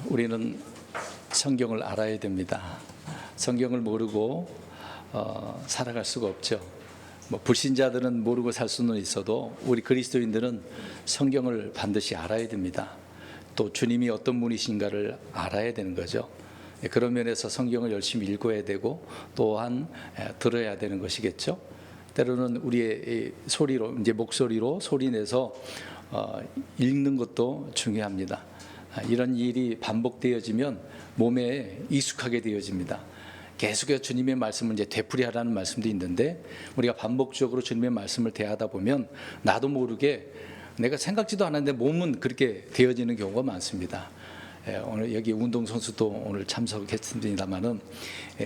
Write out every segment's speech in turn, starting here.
우리는 성경을 알아야 됩니다. 성경을 모르고 살아갈 수가 없죠. 불신자들은 모르고 살 수는 있어도 우리 그리스도인들은 성경을 반드시 알아야 됩니다. 또 주님이 어떤 분이신가를 알아야 되는 거죠. 그런 면에서 성경을 열심히 읽어야 되고 또한 들어야 되는 것이겠죠. 때로는 우리의 소리로, 이제 목소리로 소리내서 읽는 것도 중요합니다. 이런 일이 반복되어지면 몸에 익숙하게 되어집니다. 계속해서 주님의 말씀을 이제 되풀이하라는 말씀도 있는데, 우리가 반복적으로 주님의 말씀을 대하다 보면 나도 모르게 내가 생각지도 않았는데 몸은 그렇게 되어지는 경우가 많습니다. 오늘 여기 운동선수도 오늘 참석했습니다만은,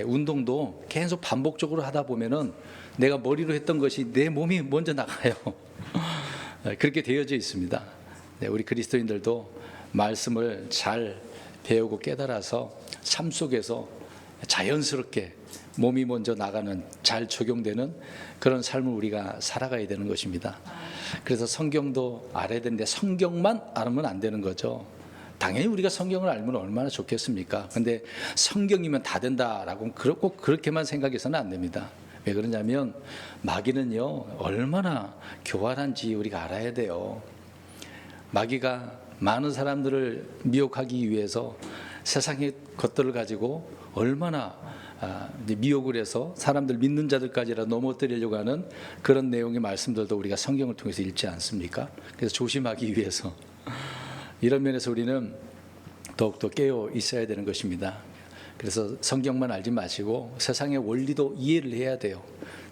운동도 계속 반복적으로 하다 보면은 내가 머리로 했던 것이 내 몸이 먼저 나가요. 그렇게 되어져 있습니다. 우리 그리스도인들도 말씀을 잘 배우고 깨달아서 삶 속에서 자연스럽게 몸이 먼저 나가는, 잘 적용되는 그런 삶을 우리가 살아가야 되는 것입니다. 그래서 성경도 알아야 되는데 성경만 알면 안 되는 거죠. 당연히 우리가 성경을 알면 얼마나 좋겠습니까? 근데 성경이면 다 된다라고 꼭 그렇게만 생각해서는 안 됩니다. 왜 그러냐면 마귀는요, 얼마나 교활한지 우리가 알아야 돼요. 마귀가 많은 사람들을 미혹하기 위해서 세상의 것들을 가지고 얼마나 미혹을 해서 사람들, 믿는 자들까지라 넘어뜨리려고 하는 그런 내용의 말씀들도 우리가 성경을 통해서 읽지 않습니까? 그래서 조심하기 위해서 이런 면에서 우리는 더욱더 깨어 있어야 되는 것입니다. 그래서 성경만 알지 마시고 세상의 원리도 이해를 해야 돼요.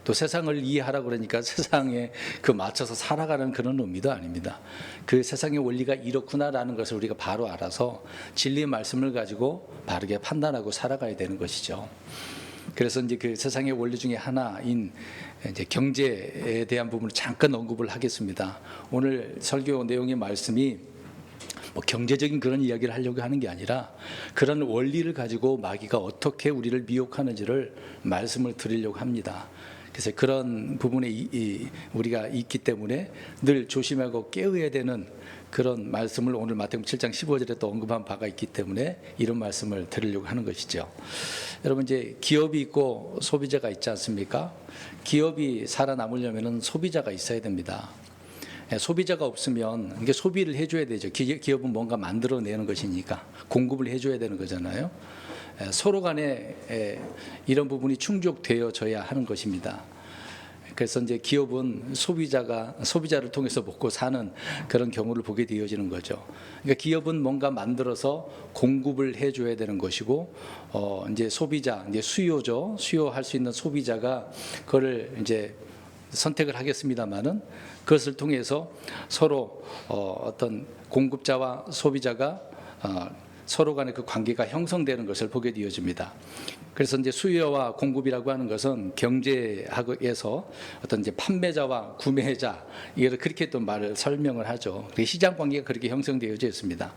또 세상을 이해하라 그러니까 세상에 그 맞춰서 살아가는 그런 의미도 아닙니다. 그 세상의 원리가 이렇구나라는 것을 우리가 바로 알아서 진리의 말씀을 가지고 바르게 판단하고 살아가야 되는 것이죠. 그래서 이제 그 세상의 원리 중에 하나인 이제 경제에 대한 부분을 잠깐 언급을 하겠습니다. 오늘 설교 내용의 말씀이 경제적인 그런 이야기를 하려고 하는 게 아니라 그런 원리를 가지고 마귀가 어떻게 우리를 미혹하는지를 말씀을 드리려고 합니다. 그래서 그런 부분에 우리가 있기 때문에 늘 조심하고 깨어야 되는 그런 말씀을 오늘 마태복음 7장 15절에 또 언급한 바가 있기 때문에 이런 말씀을 드리려고 하는 것이죠. 여러분, 이제 기업이 있고 소비자가 있지 않습니까? 기업이 살아남으려면 소비자가 있어야 됩니다. 소비자가 없으면 이게 소비를 해줘야 되죠. 기업은 뭔가 만들어내는 것이니까 공급을 해줘야 되는 거잖아요. 서로 간에 이런 부분이 충족되어져야 하는 것입니다. 그래서 이제 기업은 소비자를 통해서 먹고 사는 그런 경우를 보게 되어지는 거죠. 그러니까 기업은 뭔가 만들어서 공급을 해줘야 되는 것이고, 이제 소비자, 이제 수요죠. 수요할 수 있는 소비자가 그걸 이제 선택을 하겠습니다만은 그것을 통해서 서로 어떤 공급자와 소비자가 서로 간의 그 관계가 형성되는 것을 보게 되어집니다. 그래서 이제 수요와 공급이라고 하는 것은 경제학에서 어떤 이제 판매자와 구매자, 이걸 그렇게 또 말을 설명을 하죠. 시장 관계가 그렇게 형성되어져 있습니다.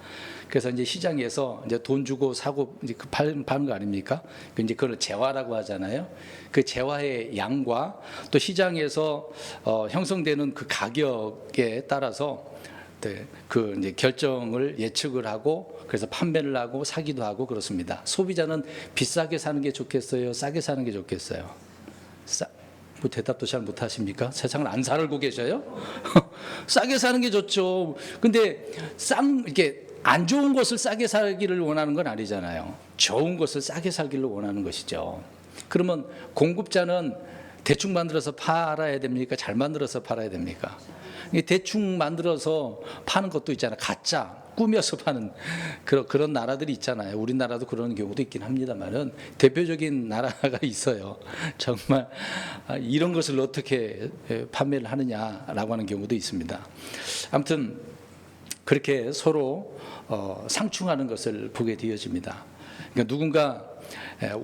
그래서 이제 시장에서 이제 돈 주고 사고 이제 파는 거 아닙니까? 이제 그걸 재화라고 하잖아요. 그 재화의 양과 또 시장에서 형성되는 그 가격에 따라서 그 이제 결정을 예측을 하고 그래서 판매를 하고 사기도 하고 그렇습니다. 소비자는 비싸게 사는 게 좋겠어요? 싸게 사는 게 좋겠어요? 뭐 대답도 잘 못하십니까? 세상을 안 살고 계셔요? 싸게 사는 게 좋죠. 근데 이렇게 안 좋은 것을 싸게 살기를 원하는 건 아니잖아요. 좋은 것을 싸게 살기를 원하는 것이죠. 그러면 공급자는 대충 만들어서 팔아야 됩니까? 잘 만들어서 팔아야 됩니까? 대충 만들어서 파는 것도 있잖아요. 가짜 꾸며서 파는 그런 나라들이 있잖아요. 우리나라도 그런 경우도 있긴 합니다만은 대표적인 나라가 있어요. 정말 이런 것을 어떻게 판매를 하느냐라고 하는 경우도 있습니다. 아무튼 그렇게 서로 상충하는 것을 보게 되어집니다. 그러니까 누군가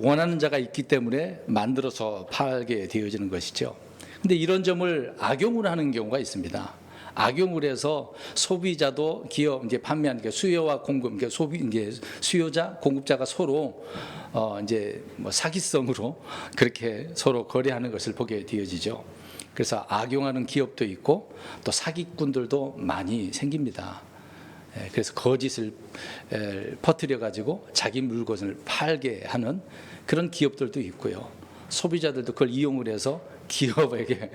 원하는 자가 있기 때문에 만들어서 팔게 되어지는 것이죠. 근데 이런 점을 악용을 하는 경우가 있습니다. 악용을 해서 소비자도 기업 이제 판매하는 게 수요와 공급, 이제 수요자, 공급자가 서로 이제 뭐 사기성으로 그렇게 서로 거래하는 것을 보게 되어지죠. 그래서 악용하는 기업도 있고 또 사기꾼들도 많이 생깁니다. 그래서 거짓을 퍼뜨려 가지고 자기 물건을 팔게 하는 그런 기업들도 있고요. 소비자들도 그걸 이용을 해서 기업에게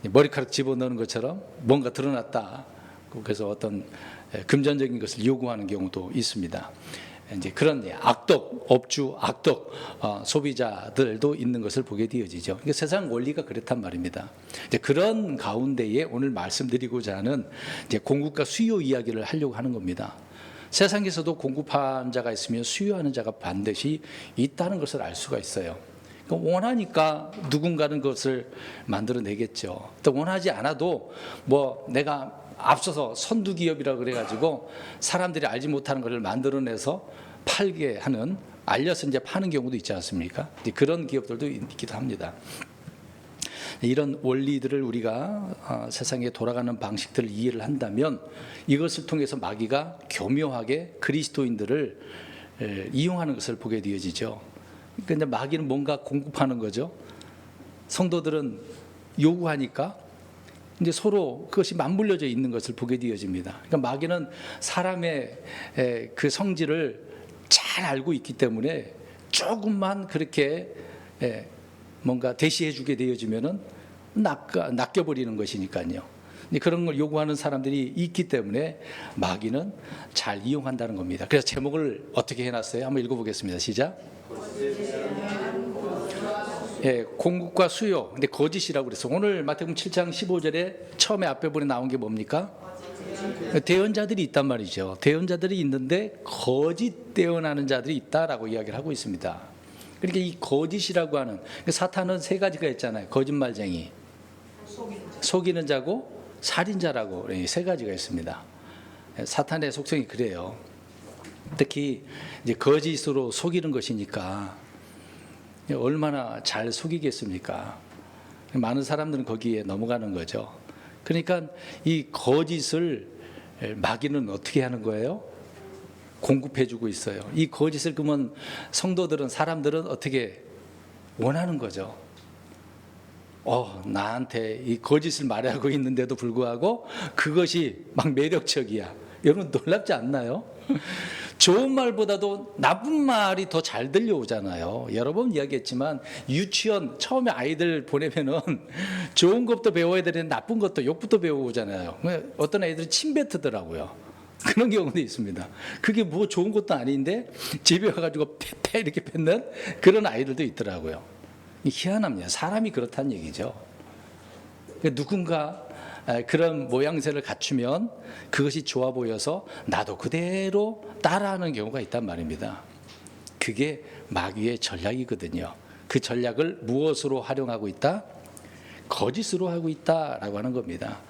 머리카락 집어넣는 것처럼 뭔가 드러났다, 그래서 어떤 금전적인 것을 요구하는 경우도 있습니다. 이제 그런 악덕 업주, 악덕 소비자들도 있는 것을 보게 되어지죠. 그러니까 세상 원리가 그렇단 말입니다. 이제 그런 가운데에 오늘 말씀드리고자 하는 이제 공급과 수요 이야기를 하려고 하는 겁니다. 세상에서도 공급하는 자가 있으면 수요하는 자가 반드시 있다는 것을 알 수가 있어요. 원하니까 누군가는 그것을 만들어내겠죠. 또 원하지 않아도 뭐 내가 앞서서 선두기업이라고 그래가지고 사람들이 알지 못하는 것을 만들어내서 팔게 하는, 알려서 이제 파는 경우도 있지 않습니까? 그런 기업들도 있기도 합니다. 이런 원리들을 우리가 세상에 돌아가는 방식들을 이해를 한다면 이것을 통해서 마귀가 교묘하게 그리스도인들을 이용하는 것을 보게 되어지죠. 그런데 마귀는 뭔가 공급하는 거죠. 성도들은 요구하니까 이제 서로 그것이 맞물려져 있는 것을 보게 되어집니다. 그러니까 마귀는 사람의 그 성질을 잘 알고 있기 때문에 조금만 그렇게 뭔가 대시해 주게 되어지면은 낚여버리는 것이니까요. 그런 걸 요구하는 사람들이 있기 때문에 마귀는 잘 이용한다는 겁니다. 그래서 제목을 어떻게 해놨어요? 한번 읽어보겠습니다. 시작. 공급과 수요. 근데 거짓이라고 그랬어. 오늘 마태복음 7장 15절에 처음에 앞에 부분에 나온 게 뭡니까? 대언자들이 있단 말이죠. 대언자들이 있는데 거짓 대언하는 자들이 있다라고 이야기를 하고 있습니다. 그러니까 이 거짓이라고 하는, 사탄은 세 가지가 있잖아요. 거짓말쟁이, 속이는 자고 살인자라고 세 가지가 있습니다. 사탄의 속성이 그래요. 특히 이제 거짓으로 속이는 것이니까 얼마나 잘 속이겠습니까? 많은 사람들은 거기에 넘어가는 거죠. 그러니까 이 거짓을 마귀는 어떻게 하는 거예요? 공급해주고 있어요. 이 거짓을 그러면 성도들은, 사람들은 어떻게 원하는 거죠. 나한테 이 거짓을 말하고 있는데도 불구하고 그것이 막 매력적이야. 여러분 놀랍지 않나요? 좋은 말보다도 나쁜 말이 더 잘 들려오잖아요. 여러 번 이야기했지만 유치원 처음에 아이들 보내면은 좋은 것도 배워야 되는데 나쁜 것도, 욕부터 배워오잖아요. 어떤 아이들은 침 뱉더라고요. 그런 경우도 있습니다. 그게 뭐 좋은 것도 아닌데 집에 와가지고 패패 이렇게 뱉는 그런 아이들도 있더라고요. 희한합니다. 사람이 그렇다는 얘기죠. 누군가 그런 모양새를 갖추면 그것이 좋아 보여서 나도 그대로 따라하는 경우가 있단 말입니다. 그게 마귀의 전략이거든요. 그 전략을 무엇으로 활용하고 있다? 거짓으로 하고 있다라고 하는 겁니다.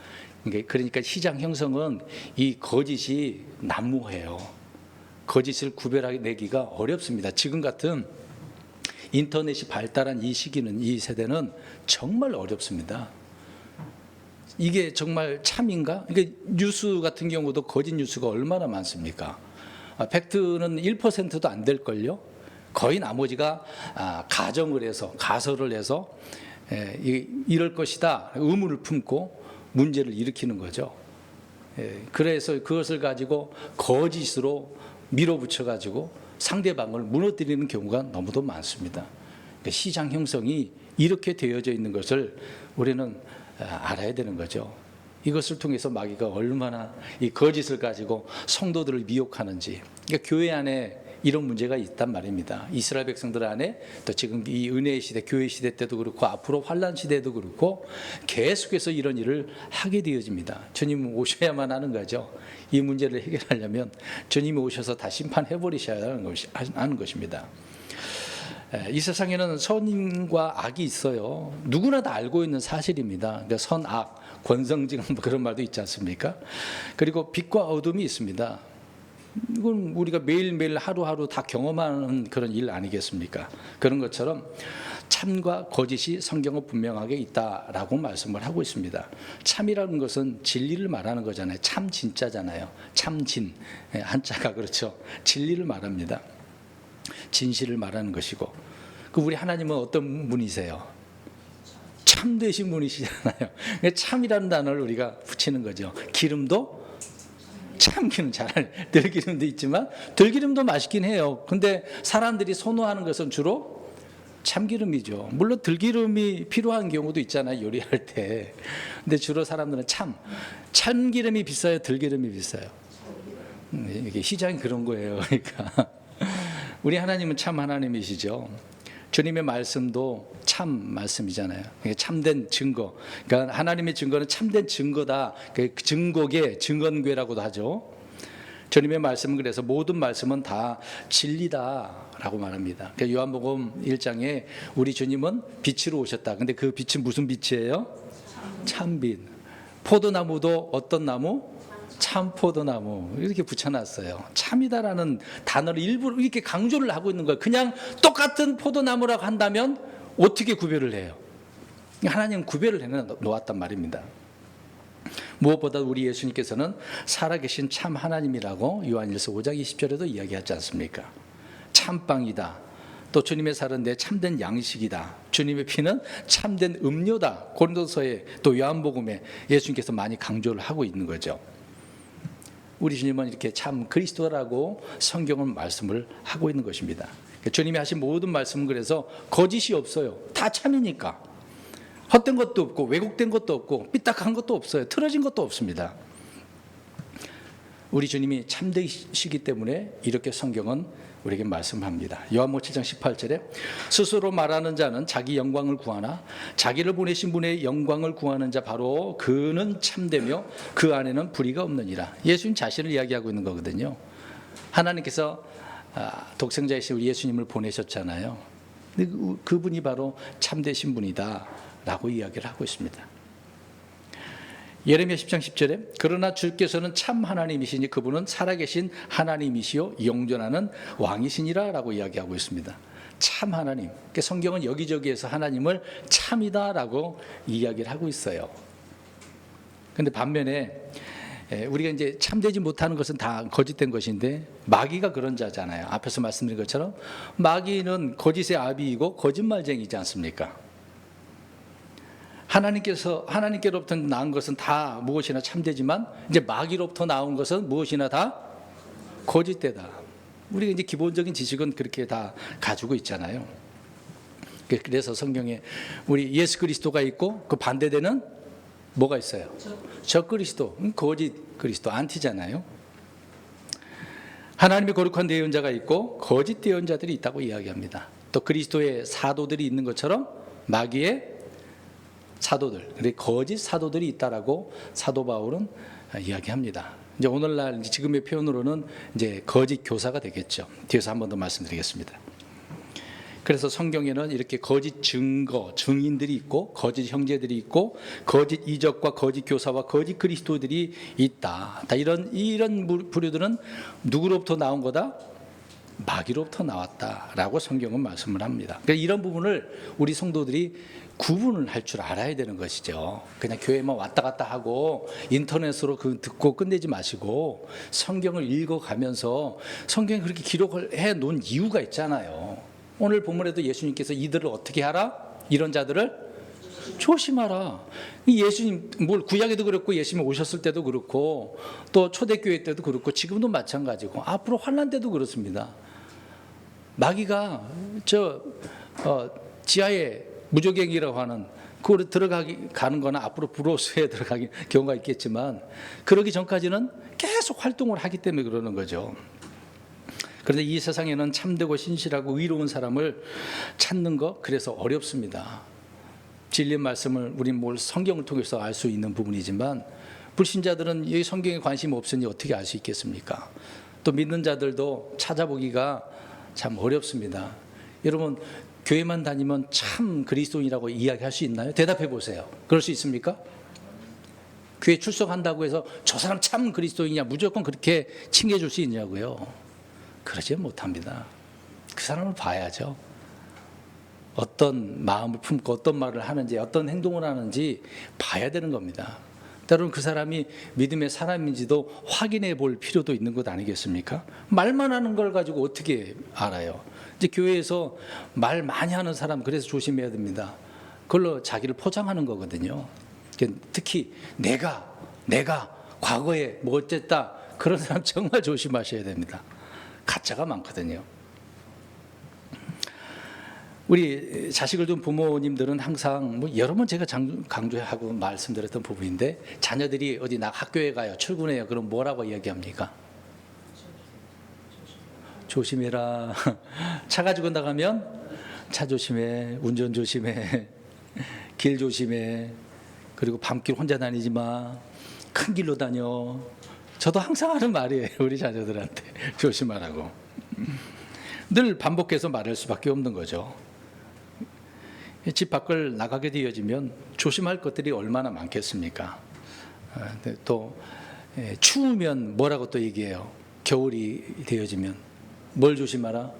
그러니까 시장 형성은 이 거짓이 난무해요. 거짓을 구별해내기가 어렵습니다. 지금 같은 인터넷이 발달한 이 시기는, 이 세대는 정말 어렵습니다. 이게 정말 참인가? 그러니까 뉴스 같은 경우도 거짓 뉴스가 얼마나 많습니까? 팩트는 1%도 안 될걸요? 거의 나머지가 가정을 해서, 가설을 해서 이럴 것이다 의문을 품고 문제를 일으키는 거죠. 그래서 그것을 가지고 거짓으로 밀어붙여가지고 상대방을 무너뜨리는 경우가 너무도 많습니다. 그러니까 시장 형성이 이렇게 되어져 있는 것을 우리는 알아야 되는 거죠. 이것을 통해서 마귀가 얼마나 이 거짓을 가지고 성도들을 미혹하는지. 그러니까 교회 안에 이런 문제가 있단 말입니다. 이스라엘 백성들 안에, 또 지금 이 은혜의 시대, 교회 시대 때도 그렇고 앞으로 환란 시대도 그렇고 계속해서 이런 일을 하게 되어집니다. 주님 오셔야만 하는 거죠. 이 문제를 해결하려면 주님이 오셔서 다 심판해버리셔야 하는 것입니다. 이 세상에는 선과 악이 있어요. 누구나 다 알고 있는 사실입니다. 그러니까 선, 악, 권성징 그런 말도 있지 않습니까? 그리고 빛과 어둠이 있습니다. 이건 우리가 매일매일 하루하루 다 경험하는 그런 일 아니겠습니까? 그런 것처럼 참과 거짓이 성경은 분명하게 있다라고 말씀을 하고 있습니다. 참이라는 것은 진리를 말하는 거잖아요. 참 진짜잖아요. 참진, 한자가 그렇죠. 진리를 말합니다. 진실을 말하는 것이고, 우리 하나님은 어떤 분이세요? 참 되신 분이시잖아요. 참이라는 단어를 우리가 붙이는 거죠. 기름도 참기름 잘 들기름도 있지만 들기름도 맛있긴 해요. 근데 사람들이 선호하는 것은 주로 참기름이죠. 물론 들기름이 필요한 경우도 있잖아요, 요리할 때. 근데 주로 사람들은 참기름이 비싸요, 들기름이 비싸요. 이게 시장이 그런 거예요. 그러니까 우리 하나님은 참 하나님이시죠. 주님의 말씀도 참 말씀이잖아요. 참된 증거. 그러니까 하나님의 증거는 참된 증거다. 증거계, 증언궤라고도 하죠. 주님의 말씀은 그래서 모든 말씀은 다 진리다라고 말합니다. 그러니까 요한복음 1장에 우리 주님은 빛으로 오셨다. 근데 그 빛은 무슨 빛이에요? 참빛. 포도나무도 어떤 나무? 참포도나무. 이렇게 붙여놨어요. 참이다라는 단어를 일부러 이렇게 강조를 하고 있는 거예요. 그냥 똑같은 포도나무라고 한다면 어떻게 구별을 해요? 하나님은 구별을 해놓았단 말입니다. 무엇보다 우리 예수님께서는 살아계신 참 하나님이라고 요한일서 5장 20절에도 이야기하지 않습니까? 참빵이다. 또 주님의 살은 내 참된 양식이다. 주님의 피는 참된 음료다. 고린도서에 또 요한복음에 예수님께서 많이 강조를 하고 있는 거죠. 우리 주님은 이렇게 참 그리스도라고 성경은 말씀을 하고 있는 것입니다. 주님이 하신 모든 말씀은 그래서 거짓이 없어요. 다 참이니까. 헛된 것도 없고 왜곡된 것도 없고 삐딱한 것도 없어요. 틀어진 것도 없습니다. 우리 주님이 참되시기 때문에 이렇게 성경은 우리에게 말씀합니다. 요한복음 7장 18절에 스스로 말하는 자는 자기 영광을 구하나 자기를 보내신 분의 영광을 구하는 자 바로 그는 참되며 그 안에는 불의가 없느니라. 예수님 자신을 이야기하고 있는 거거든요. 하나님께서 독생자이신 우리 예수님을 보내셨잖아요. 그분이 바로 참되신 분이다 라고 이야기를 하고 있습니다. 예레미야 10장 10절에 그러나 주께서는 참 하나님이시니 그분은 살아계신 하나님이시요 영존하는 왕이시니라 라고 이야기하고 있습니다. 참 하나님. 그러니까 성경은 여기저기에서 하나님을 참이다 라고 이야기를 하고 있어요. 그런데 반면에 우리가 이제 참되지 못하는 것은 다 거짓된 것인데 마귀가 그런 자잖아요. 앞에서 말씀드린 것처럼 마귀는 거짓의 아비이고 거짓말쟁이지 않습니까? 하나님께로부터 나온 것은 다 무엇이나 참되지만 이제 마귀로부터 나온 것은 무엇이나 다 거짓되다. 우리가 이제 기본적인 지식은 그렇게 다 가지고 있잖아요. 그래서 성경에 우리 예수 그리스도가 있고 그 반대되는 뭐가 있어요? 적 그리스도, 거짓 그리스도, 안티잖아요. 하나님의 거룩한 대언자가 있고 거짓 대언자들이 있다고 이야기합니다. 또 그리스도의 사도들이 있는 것처럼 마귀의 사도들, 거짓 사도들이 있다라고 사도 바울은 이야기합니다. 이제 오늘날 지금의 표현으로는 이제 거짓 교사가 되겠죠. 뒤에서 한 번 더 말씀드리겠습니다. 그래서 성경에는 이렇게 거짓 증거, 증인들이 있고 거짓 형제들이 있고 거짓 이적과 거짓 교사와 거짓 그리스도들이 있다. 다 이런 부류들은 누구로부터 나온 거다? 마귀로부터 나왔다라고 성경은 말씀을 합니다. 그러니까 이런 부분을 우리 성도들이 구분을 할 줄 알아야 되는 것이죠. 그냥 교회만 왔다 갔다 하고 인터넷으로 듣고 끝내지 마시고 성경을 읽어가면서 성경에 그렇게 기록을 해놓은 이유가 있잖아요. 오늘 본문에도 예수님께서 이들을 어떻게 하라? 이런 자들을 조심하라. 예수님 구약에도 그렇고 예수님 오셨을 때도 그렇고 또 초대교회 때도 그렇고 지금도 마찬가지고 앞으로 환난 때도 그렇습니다. 마귀가 지하에 무조갱이라고 하는 그걸 들어가는 거나 앞으로 불호수에 들어가는 경우가 있겠지만 그러기 전까지는 계속 활동을 하기 때문에 그러는 거죠. 그런데 이 세상에는 참되고 신실하고 의로운 사람을 찾는 거 그래서 어렵습니다. 진리의 말씀을 우리 성경을 통해서 알 수 있는 부분이지만 불신자들은 이 성경에 관심이 없으니 어떻게 알 수 있겠습니까? 또 믿는 자들도 찾아보기가 참 어렵습니다. 여러분 교회만 다니면 참 그리스도인이라고 이야기할 수 있나요? 대답해 보세요. 그럴 수 있습니까? 교회 출석한다고 해서 저 사람 참 그리스도인이냐 무조건 그렇게 칭해줄 수 있냐고요? 그러지 못합니다. 그 사람을 봐야죠. 어떤 마음을 품고 어떤 말을 하는지 어떤 행동을 하는지 봐야 되는 겁니다. 때로는 그 사람이 믿음의 사람인지도 확인해 볼 필요도 있는 것 아니겠습니까? 말만 하는 걸 가지고 어떻게 알아요? 이제 교회에서 말 많이 하는 사람 그래서 조심해야 됩니다. 그걸로 자기를 포장하는 거거든요. 특히 내가 과거에 뭐 어쨌다 그런 사람 정말 조심하셔야 됩니다. 가짜가 많거든요. 우리 자식을 둔 부모님들은 항상 뭐 여러 번 제가 강조하고 말씀드렸던 부분인데, 자녀들이 어디 학교에 가요, 출근해요. 그럼 뭐라고 이야기합니까? 조심해라. 차 가지고 나가면 차 조심해, 운전 조심해, 길 조심해, 그리고 밤길 혼자 다니지 마, 큰 길로 다녀. 저도 항상 하는 말이에요. 우리 자녀들한테 조심하라고. 늘 반복해서 말할 수밖에 없는 거죠. 집 밖을 나가게 되어지면 조심할 것들이 얼마나 많겠습니까? 또 추우면 뭐라고 또 얘기해요? 겨울이 되어지면 뭘 조심하라?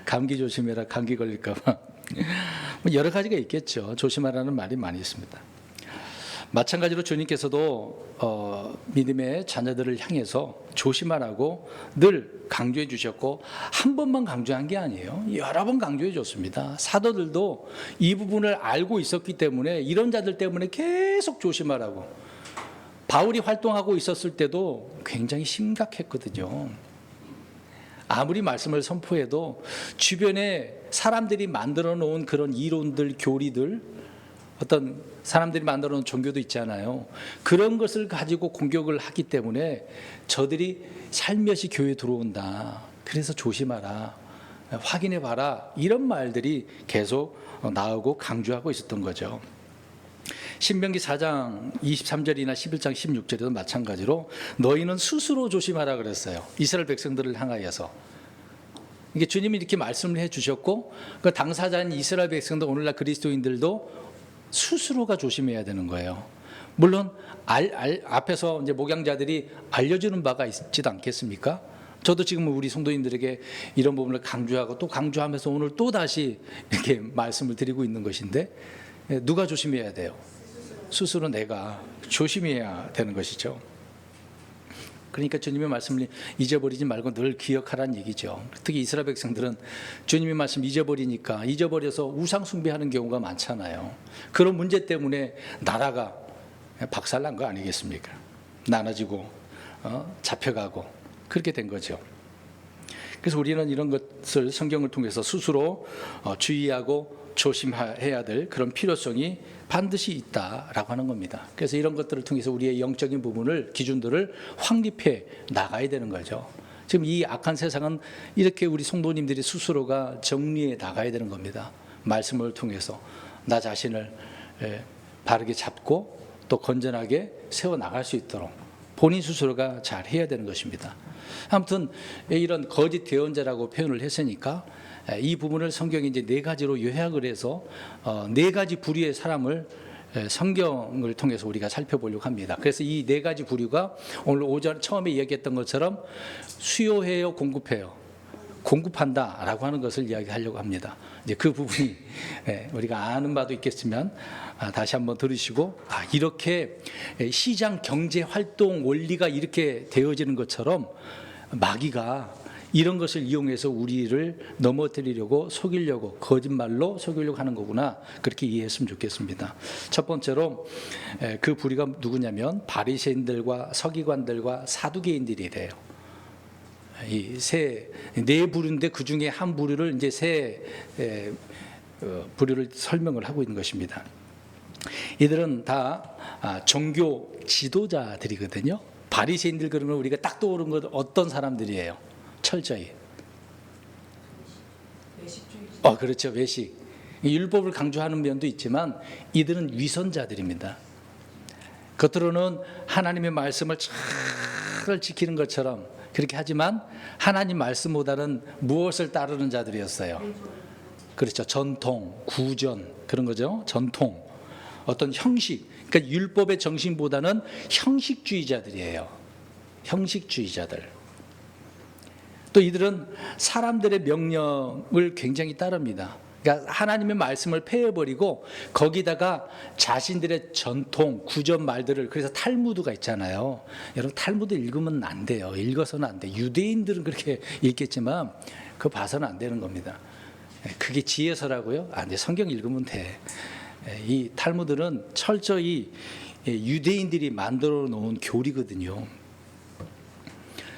감기 조심해라. 감기 걸릴까 봐. 여러 가지가 있겠죠. 조심하라는 말이 많이 있습니다. 마찬가지로 주님께서도 믿음의 자녀들을 향해서 조심하라고 늘 강조해 주셨고, 한 번만 강조한 게 아니에요. 여러 번 강조해 줬습니다. 사도들도 이 부분을 알고 있었기 때문에 이런 자들 때문에 계속 조심하라고. 바울이 활동하고 있었을 때도 굉장히 심각했거든요. 아무리 말씀을 선포해도 주변에 사람들이 만들어 놓은 그런 이론들, 교리들, 어떤 사람들이 만들어 놓은 종교도 있잖아요. 그런 것을 가지고 공격을 하기 때문에 저들이 살며시 교회에 들어온다. 그래서 조심하라. 확인해 봐라. 이런 말들이 계속 나오고 강조하고 있었던 거죠. 신명기 4장 23절이나 11장 16절에도 마찬가지로 너희는 스스로 조심하라 그랬어요. 이스라엘 백성들을 향하여서. 이게 주님이 이렇게 말씀을 해 주셨고, 그 당사자인 이스라엘 백성들, 오늘날 그리스도인들도 스스로가 조심해야 되는 거예요. 물론 앞에서 이제 목양자들이 알려주는 바가 있지도 않겠습니까? 저도 지금 우리 성도님들에게 이런 부분을 강조하고 또 강조하면서 오늘 또 다시 이렇게 말씀을 드리고 있는 것인데, 누가 조심해야 돼요? 스스로 내가 조심해야 되는 것이죠. 그러니까 주님의 말씀을 잊어버리지 말고 늘 기억하라는 얘기죠. 특히 이스라엘 백성들은 주님의 말씀 잊어버려서 우상 숭배하는 경우가 많잖아요. 그런 문제 때문에 나라가 박살난 거 아니겠습니까? 나눠지고 잡혀가고 그렇게 된 거죠. 그래서 우리는 이런 것을 성경을 통해서 스스로 주의하고 조심해야 될 그런 필요성이 반드시 있다라고 하는 겁니다. 그래서 이런 것들을 통해서 우리의 영적인 부분을, 기준들을 확립해 나가야 되는 거죠. 지금 이 악한 세상은 이렇게 우리 성도님들이 스스로가 정리해 나가야 되는 겁니다. 말씀을 통해서 나 자신을 바르게 잡고 또 건전하게 세워나갈 수 있도록 본인 스스로가 잘 해야 되는 것입니다. 아무튼 이런 거짓 대언자라고 표현을 했으니까 이 부분을 성경이 이제 네 가지로 요약을 해서 네 가지 부류의 사람을 성경을 통해서 우리가 살펴보려고 합니다. 그래서 이 네 가지 부류가 오늘 오전 처음에 얘기했던 것처럼 수요해요, 공급해요, 공급한다라고 하는 것을 이야기하려고 합니다. 이제 그 부분이 우리가 아는 바도 있겠지만 다시 한번 들으시고, 이렇게 시장 경제 활동 원리가 이렇게 되어지는 것처럼 마귀가 이런 것을 이용해서 우리를 넘어뜨리려고, 속이려고, 거짓말로 속이려고 하는 거구나, 그렇게 이해했으면 좋겠습니다. 첫 번째로 그 부류가 누구냐면 바리새인들과 서기관들과 사두개인들이래요. 이 네 부류인데 그 중에 한 부류를 이제 세 부류를 설명을 하고 있는 것입니다. 이들은 다 종교 지도자들이거든요. 바리새인들 그러면 우리가 딱 떠오르는 건 어떤 사람들이에요? 철저히 외식주의. 그렇죠. 외식. 율법을 강조하는 면도 있지만 이들은 위선자들입니다. 겉으로는 하나님의 말씀을 잘 지키는 것처럼 그렇게 하지만 하나님 말씀보다는 무엇을 따르는 자들이었어요? 그렇죠. 전통, 구전, 그런 거죠. 전통, 어떤 형식. 그러니까 율법의 정신보다는 형식주의자들이에요. 형식주의자들. 또 이들은 사람들의 명령을 굉장히 따릅니다. 그러니까 하나님의 말씀을 폐해버리고 거기다가 자신들의 전통, 구전 말들을, 그래서 탈무드가 있잖아요. 여러분 탈무드 읽으면 안 돼요. 읽어서는 안 돼. 유대인들은 그렇게 읽겠지만 그거 봐서는 안 되는 겁니다. 그게 지혜서라고요? 안 돼. 성경 읽으면 돼. 이 탈무드는 철저히 유대인들이 만들어 놓은 교리거든요.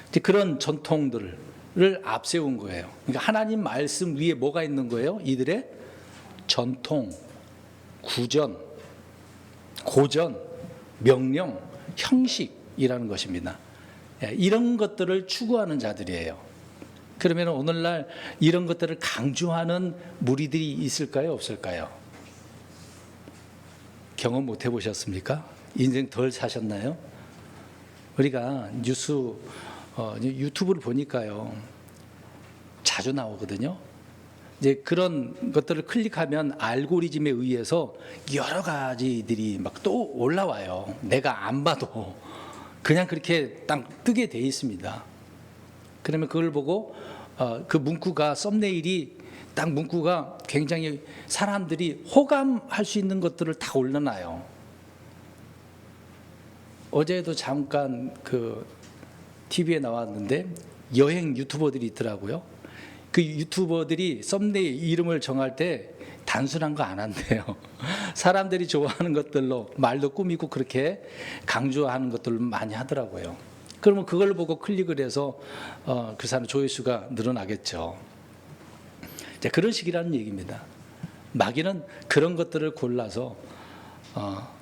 이제 그런 전통들을 앞세운 거예요. 그러니까 하나님 말씀 위에 뭐가 있는 거예요? 이들의 전통, 구전, 고전, 명령, 형식이라는 것입니다. 이런 것들을 추구하는 자들이에요. 그러면 오늘날 이런 것들을 강조하는 무리들이 있을까요? 없을까요? 경험 못 해보셨습니까? 인생 덜 사셨나요? 우리가 유튜브를 보니까요, 자주 나오거든요. 이제 그런 것들을 클릭하면 알고리즘에 의해서 여러 가지들이 막 또 올라와요. 내가 안 봐도 그냥 그렇게 딱 뜨게 돼 있습니다. 그러면 그걸 보고 그 문구가, 썸네일이 딱 문구가 굉장히 사람들이 호감할 수 있는 것들을 다 올려놔요. 어제도 잠깐 그 TV에 나왔는데 여행 유튜버들이 있더라고요. 그 유튜버들이 썸네일 이름을 정할 때 단순한 거 안 한대요. 사람들이 좋아하는 것들로 말도 꾸미고 그렇게 강조하는 것들을 많이 하더라고요. 그러면 그걸 보고 클릭을 해서 그 사람 조회수가 늘어나겠죠. 그런 식이라는 얘기입니다. 마귀는 그런 것들을 골라서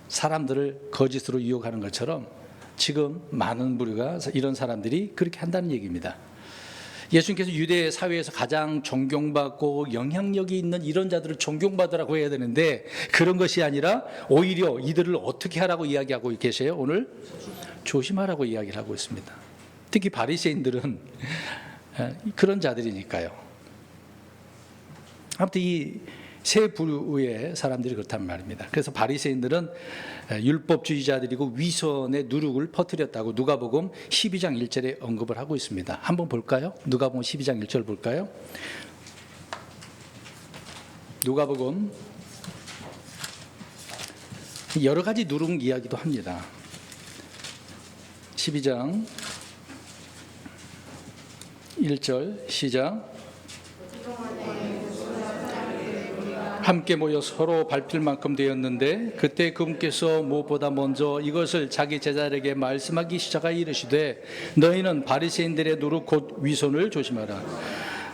사람들을 거짓으로 유혹하는 것처럼 지금 많은 부류가 이런 사람들이 그렇게 한다는 얘기입니다. 예수님께서 유대 사회에서 가장 존경받고 영향력이 있는 이런 자들을 존경받으라고 해야 되는데 그런 것이 아니라 오히려 이들을 어떻게 하라고 이야기하고 계세요? 오늘 조심하라고 이야기를 하고 있습니다. 특히 바리새인들은 그런 자들이니까요. 아무튼 이 세 부류의 사람들이 그렇단 말입니다. 그래서 바리새인들은 율법주의자들이고 위선의 누룩을 퍼뜨렸다고 누가복음 12장 1절에 언급을 하고 있습니다. 한번 볼까요? 누가복음 12장 1절 볼까요? 누가복음 여러 가지 누룩 이야기도 합니다. 12장 1절 시작. 함께 모여 서로 밟힐 만큼 되었는데 그때 그분께서 무엇보다 먼저 이것을 자기 제자들에게 말씀하기 시작하여 이르시되 너희는 바리새인들의 누룩 곧 위선을 조심하라.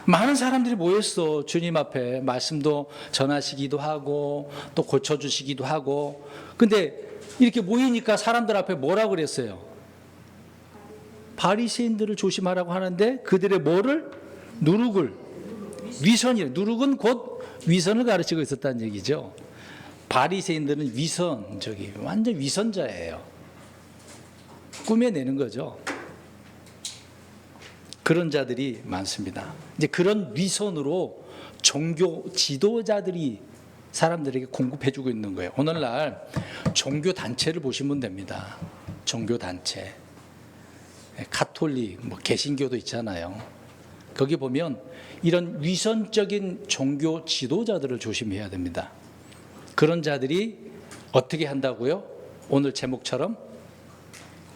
많은 사람들이 모였어. 주님 앞에 말씀도 전하시기도 하고 또 고쳐주시기도 하고. 근데 이렇게 모이니까 사람들 앞에 뭐라고 그랬어요? 바리새인들을 조심하라고 하는데 그들의 뭐를? 누룩을. 위선이에요. 누룩은 곧 위선을 가르치고 있었다는 얘기죠. 바리새인들은 완전 위선자예요. 꾸며내는 거죠. 그런 자들이 많습니다. 이제 그런 위선으로 종교 지도자들이 사람들에게 공급해주고 있는 거예요. 오늘날 종교 단체를 보시면 됩니다. 종교 단체, 가톨릭, 개신교도 있잖아요. 거기 보면 이런 위선적인 종교 지도자들을 조심해야 됩니다. 그런 자들이 어떻게 한다고요? 오늘 제목처럼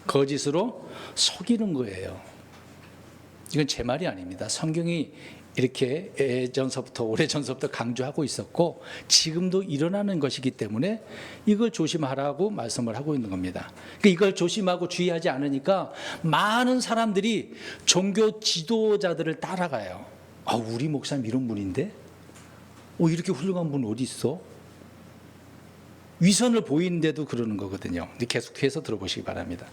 거짓으로 속이는 거예요. 이건 제 말이 아닙니다. 성경이 이렇게 오래전서부터 강조하고 있었고 지금도 일어나는 것이기 때문에 이걸 조심하라고 말씀을 하고 있는 겁니다. 그러니까 이걸 조심하고 주의하지 않으니까 많은 사람들이 종교 지도자들을 따라가요. 우리 목사님 이런 분인데? 이렇게 훌륭한 분 어디 있어? 위선을 보이는데도 그러는 거거든요. 계속해서 들어보시기 바랍니다.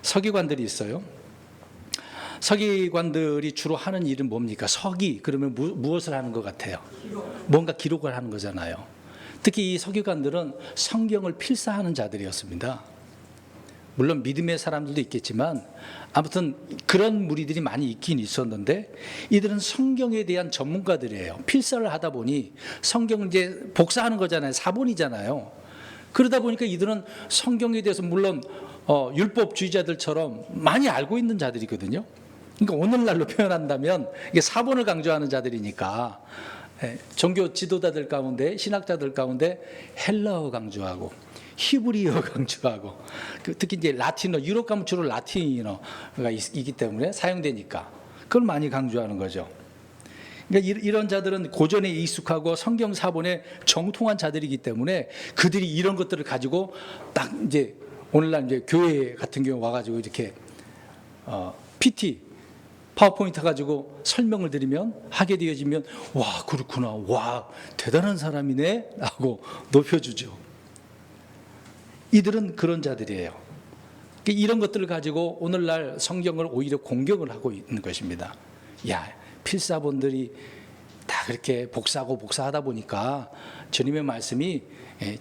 서기관들이 있어요. 서기관들이 주로 하는 일은 뭡니까? 서기 그러면 무엇을 하는 것 같아요? 뭔가 기록을 하는 거잖아요. 특히 이 서기관들은 성경을 필사하는 자들이었습니다. 물론 믿음의 사람들도 있겠지만 아무튼 그런 무리들이 많이 있긴 있었는데 이들은 성경에 대한 전문가들이에요. 필사를 하다 보니 성경을 이제 복사하는 거잖아요. 사본이잖아요. 그러다 보니까 이들은 성경에 대해서 물론 율법주의자들처럼 많이 알고 있는 자들이거든요. 그러니까 오늘날로 표현한다면 이게 사본을 강조하는 자들이니까 종교 지도자들 가운데 신학자들 가운데 헬라어 강조하고 히브리어 강조하고 특히 이제 라틴어 유럽 가면 주로 라틴어가 있기 때문에 사용되니까 그걸 많이 강조하는 거죠. 그러니까 이런 자들은 고전에 익숙하고 성경 사본에 정통한 자들이기 때문에 그들이 이런 것들을 가지고 딱 이제 오늘날 이제 교회 같은 경우 와가지고 이렇게 PT 파워포인트 가지고 설명을 드리면 하게 되어지면 와 그렇구나, 와 대단한 사람이네 하고 높여주죠. 이들은 그런 자들이에요. 이런 것들을 가지고 오늘날 성경을 오히려 공격을 하고 있는 것입니다. 야 필사본들이 다 그렇게 복사하고 복사하다 보니까 주님의 말씀이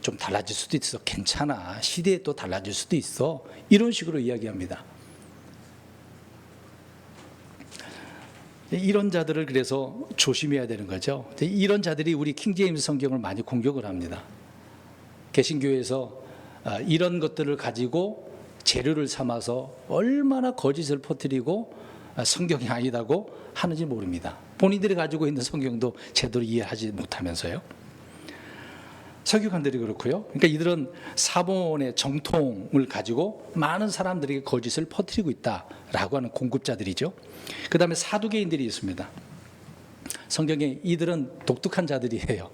좀 달라질 수도 있어. 괜찮아. 시대에 또 달라질 수도 있어. 이런 식으로 이야기합니다. 이런 자들을 그래서 조심해야 되는 거죠. 이런 자들이 우리 킹제임스 성경을 많이 공격을 합니다. 개신교에서 이런 것들을 가지고 재료를 삼아서 얼마나 거짓을 퍼뜨리고 성경이 아니다고 하는지 모릅니다. 본인들이 가지고 있는 성경도 제대로 이해하지 못하면서요. 서기관들이 그렇고요. 그러니까 이들은 사본의 정통을 가지고 많은 사람들에게 거짓을 퍼뜨리고 있다라고 하는 공급자들이죠. 그 다음에 사두개인들이 있습니다. 성경에 이들은 독특한 자들이에요.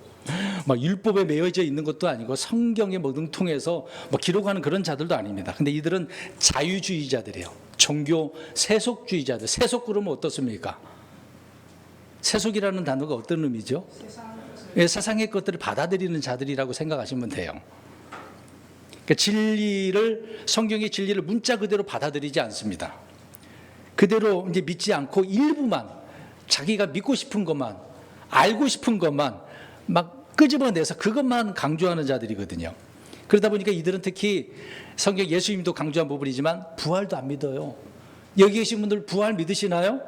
막 율법에 매여져 있는 것도 아니고 성경에 뭐 능통해서 뭐 기록하는 그런 자들도 아닙니다. 근데 이들은 자유주의자들이에요. 종교 세속주의자들. 세속 그러면 어떻습니까? 세속이라는 단어가 어떤 의미죠? 세상의 것들을 받아들이는 자들이라고 생각하시면 돼요. 그러니까 진리를, 성경의 진리를 문자 그대로 받아들이지 않습니다. 그대로 이제 믿지 않고 일부만, 자기가 믿고 싶은 것만, 알고 싶은 것만 막 끄집어내서 그것만 강조하는 자들이거든요. 그러다 보니까 이들은 특히 성경 예수님도 강조한 부분이지만 부활도 안 믿어요. 여기 계신 분들 부활 믿으시나요?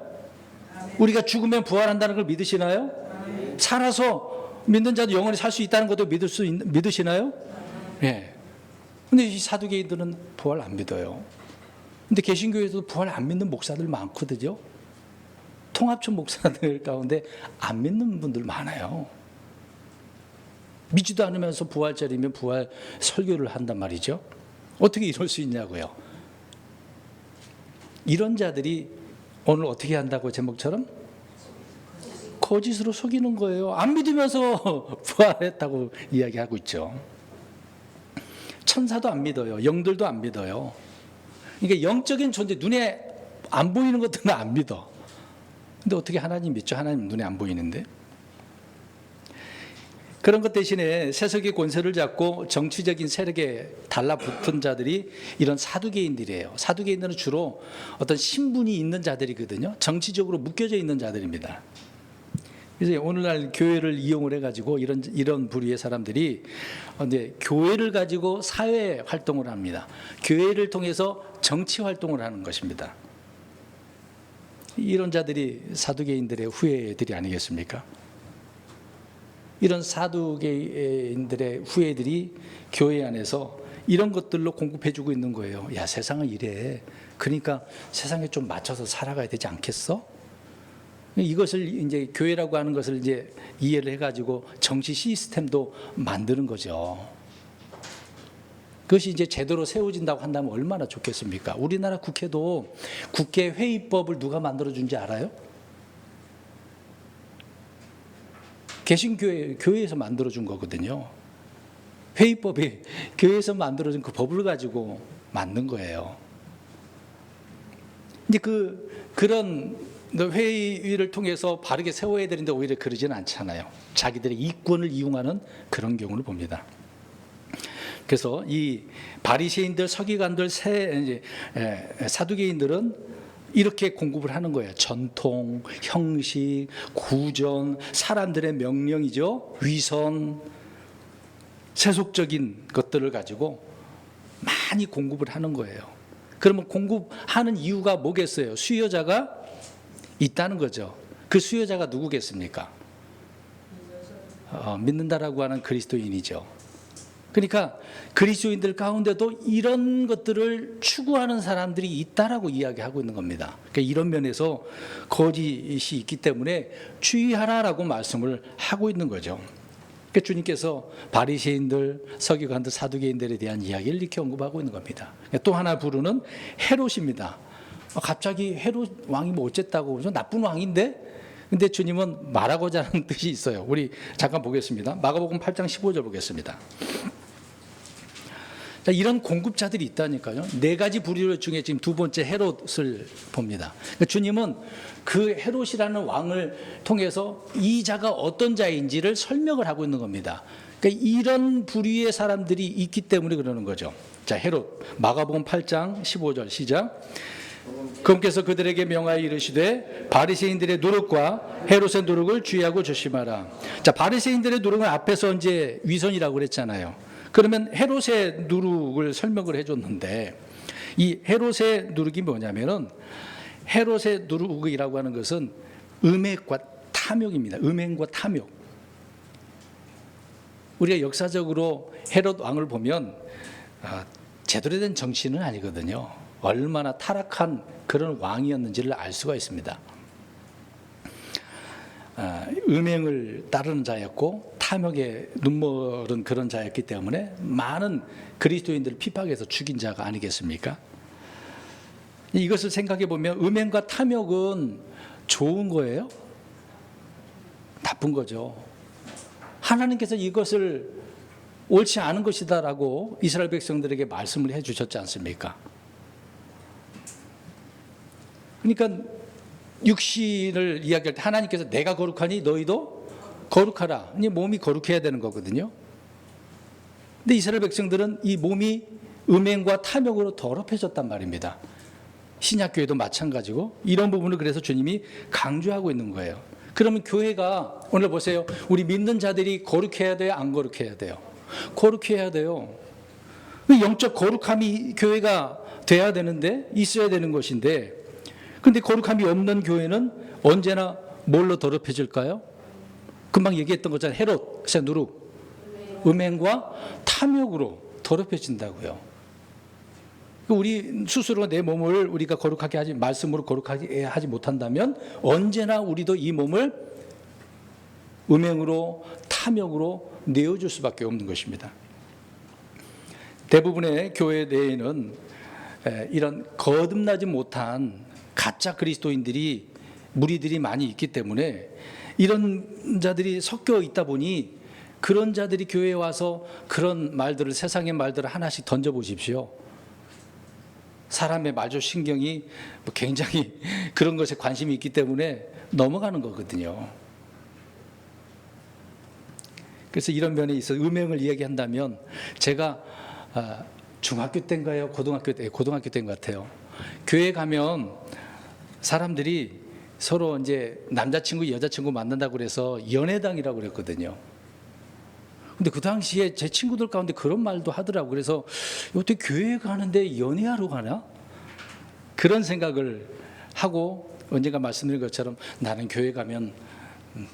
우리가 죽으면 부활한다는 걸 믿으시나요? 살아서 믿는 자도 영원히 살 수 있다는 것도 믿으시나요? 예. 근데 이 사두개인들은 부활 안 믿어요. 근데 개신교에도 부활 안 믿는 목사들 많거든요. 통합촌 목사들 가운데 안 믿는 분들 많아요. 믿지도 않으면서 부활절이면 부활 설교를 한단 말이죠. 어떻게 이럴 수 있냐고요. 이런 자들이 오늘 어떻게 한다고 제목처럼? 거짓으로 속이는 거예요. 안 믿으면서 부활했다고 이야기하고 있죠. 천사도 안 믿어요. 영들도 안 믿어요. 그러니까 영적인 존재, 눈에 안 보이는 것들은 안 믿어. 근데 어떻게 하나님 믿죠? 하나님 눈에 안 보이는데. 그런 것 대신에 세속의 권세를 잡고 정치적인 세력에 달라붙은 자들이 이런 사두개인들이에요. 사두개인들은 주로 어떤 신분이 있는 자들이거든요. 정치적으로 묶여져 있는 자들입니다. 그래서 오늘날 교회를 이용을 해가지고 이런 부류의 사람들이 이제 교회를 가지고 사회 활동을 합니다. 교회를 통해서 정치 활동을 하는 것입니다. 이런 자들이 사두개인들의 후예들이 아니겠습니까? 이런 사두개인들의 후예들이 교회 안에서 이런 것들로 공급해주고 있는 거예요. 야, 세상은 이래. 그러니까 세상에 좀 맞춰서 살아가야 되지 않겠어? 이것을 이제 교회라고 하는 것을 이제 이해를 해가지고 정치 시스템도 만드는 거죠. 그것이 이제 제대로 세워진다고 한다면 얼마나 좋겠습니까? 우리나라 국회도 국회 회의법을 누가 만들어준지 알아요? 교회에서 만들어준 거거든요. 회의법이 교회에서 만들어준 그 법을 가지고 만든 거예요. 이제 그런 회의를 통해서 바르게 세워야 되는데 오히려 그러지는 않잖아요. 자기들의 이권을 이용하는 그런 경우를 봅니다. 그래서 이 바리새인들, 서기관들, 사두개인들은 이렇게 공급을 하는 거예요. 전통, 형식, 구전, 사람들의 명령이죠. 위선, 세속적인 것들을 가지고 많이 공급을 하는 거예요. 그러면 공급하는 이유가 뭐겠어요? 수요자가 있다는 거죠. 그 수요자가 누구겠습니까? 믿는다라고 하는 그리스도인이죠. 그러니까 그리스도인들 가운데도 이런 것들을 추구하는 사람들이 있다라고 이야기하고 있는 겁니다. 그러니까 이런 면에서 거짓이 있기 때문에 주의하라라고 말씀을 하고 있는 거죠. 그러니까 주님께서 바리새인들, 서기관들, 사두개인들에 대한 이야기를 이렇게 언급하고 있는 겁니다. 그러니까 또 하나 부르는 헤롯입니다. 갑자기 헤롯 왕이 뭐 어쨌다고 그러죠? 나쁜 왕인데? 근데 주님은 말하고자 하는 뜻이 있어요. 우리 잠깐 보겠습니다. 마가복음 8장 15절 보겠습니다. 자, 이런 공급자들이 있다니까요. 네 가지 부류 중에 지금 두 번째 헤롯을 봅니다. 그러니까 주님은 그 헤롯이라는 왕을 통해서 이 자가 어떤 자인지를 설명을 하고 있는 겁니다. 그러니까 이런 부류의 사람들이 있기 때문에 그러는 거죠. 자, 헤롯 마가복음 8장 15절 시작. 그분께서 그들에게 명하여 이르시되 바리새인들의 누룩과 헤롯의 누룩을 주의하고 조심하라. 자, 바리새인들의 누룩은 앞에서 이제 위선이라고 그랬잖아요. 그러면 헤롯의 누룩을 설명을 해줬는데 이 헤롯의 누룩이 뭐냐면은 헤롯의 누룩이라고 하는 것은 음행과 탐욕입니다. 음행과 탐욕. 우리가 역사적으로 헤롯 왕을 보면 제대로 된 정치인은 아니거든요. 얼마나 타락한 그런 왕이었는지를 알 수가 있습니다. 음행을 따르는 자였고 탐욕에 눈멀은 그런 자였기 때문에 많은 그리스도인들을 핍박해서 죽인 자가 아니겠습니까? 이것을 생각해 보면 음행과 탐욕은 좋은 거예요? 나쁜 거죠. 하나님께서 이것을 옳지 않은 것이다라고 이스라엘 백성들에게 말씀을 해 주셨지 않습니까? 그러니까 육신을 이야기할 때 하나님께서 내가 거룩하니 너희도 거룩하라. 이 몸이 거룩해야 되는 거거든요. 근데 이스라엘 백성들은 이 몸이 음행과 탐욕으로 더럽혀졌단 말입니다. 신약교회도 마찬가지고 이런 부분을 그래서 주님이 강조하고 있는 거예요. 그러면 교회가 오늘 보세요. 우리 믿는 자들이 거룩해야 돼요? 안 거룩해야 돼요? 거룩해야 돼요. 영적 거룩함이 교회가 돼야 되는데 있어야 되는 것인데 그런데 거룩함이 없는 교회는 언제나 뭘로 더럽혀질까요? 금방 얘기했던 것처럼 헤롯의 누룩, 음행과 탐욕으로 더럽혀진다고요. 우리 스스로 내 몸을 우리가 거룩하게 하지 말씀으로 거룩하게 하지 못한다면 언제나 우리도 이 몸을 음행으로 탐욕으로 내어줄 수밖에 없는 것입니다. 대부분의 교회 내에는 이런 거듭나지 못한 가짜 그리스도인들이 무리들이 많이 있기 때문에 이런 자들이 섞여 있다 보니 그런 자들이 교회에 와서 그런 말들을 세상의 말들을 하나씩 던져보십시오. 사람의 말조 신경이 굉장히 그런 것에 관심이 있기 때문에 넘어가는 거거든요. 그래서 이런 면에 있어 음행을 이야기한다면 제가 중학교 때인가요? 고등학교 때인 것 같아요. 교회 가면 사람들이 서로 이제 남자친구 여자친구 만난다고 그래서 연애당이라고 그랬거든요. 근데 그 당시에 제 친구들 가운데 그런 말도 하더라고. 그래서 어떻게 교회 가는데 연애하러 가나? 그런 생각을 하고 언젠가 말씀드린 것처럼 나는 교회 가면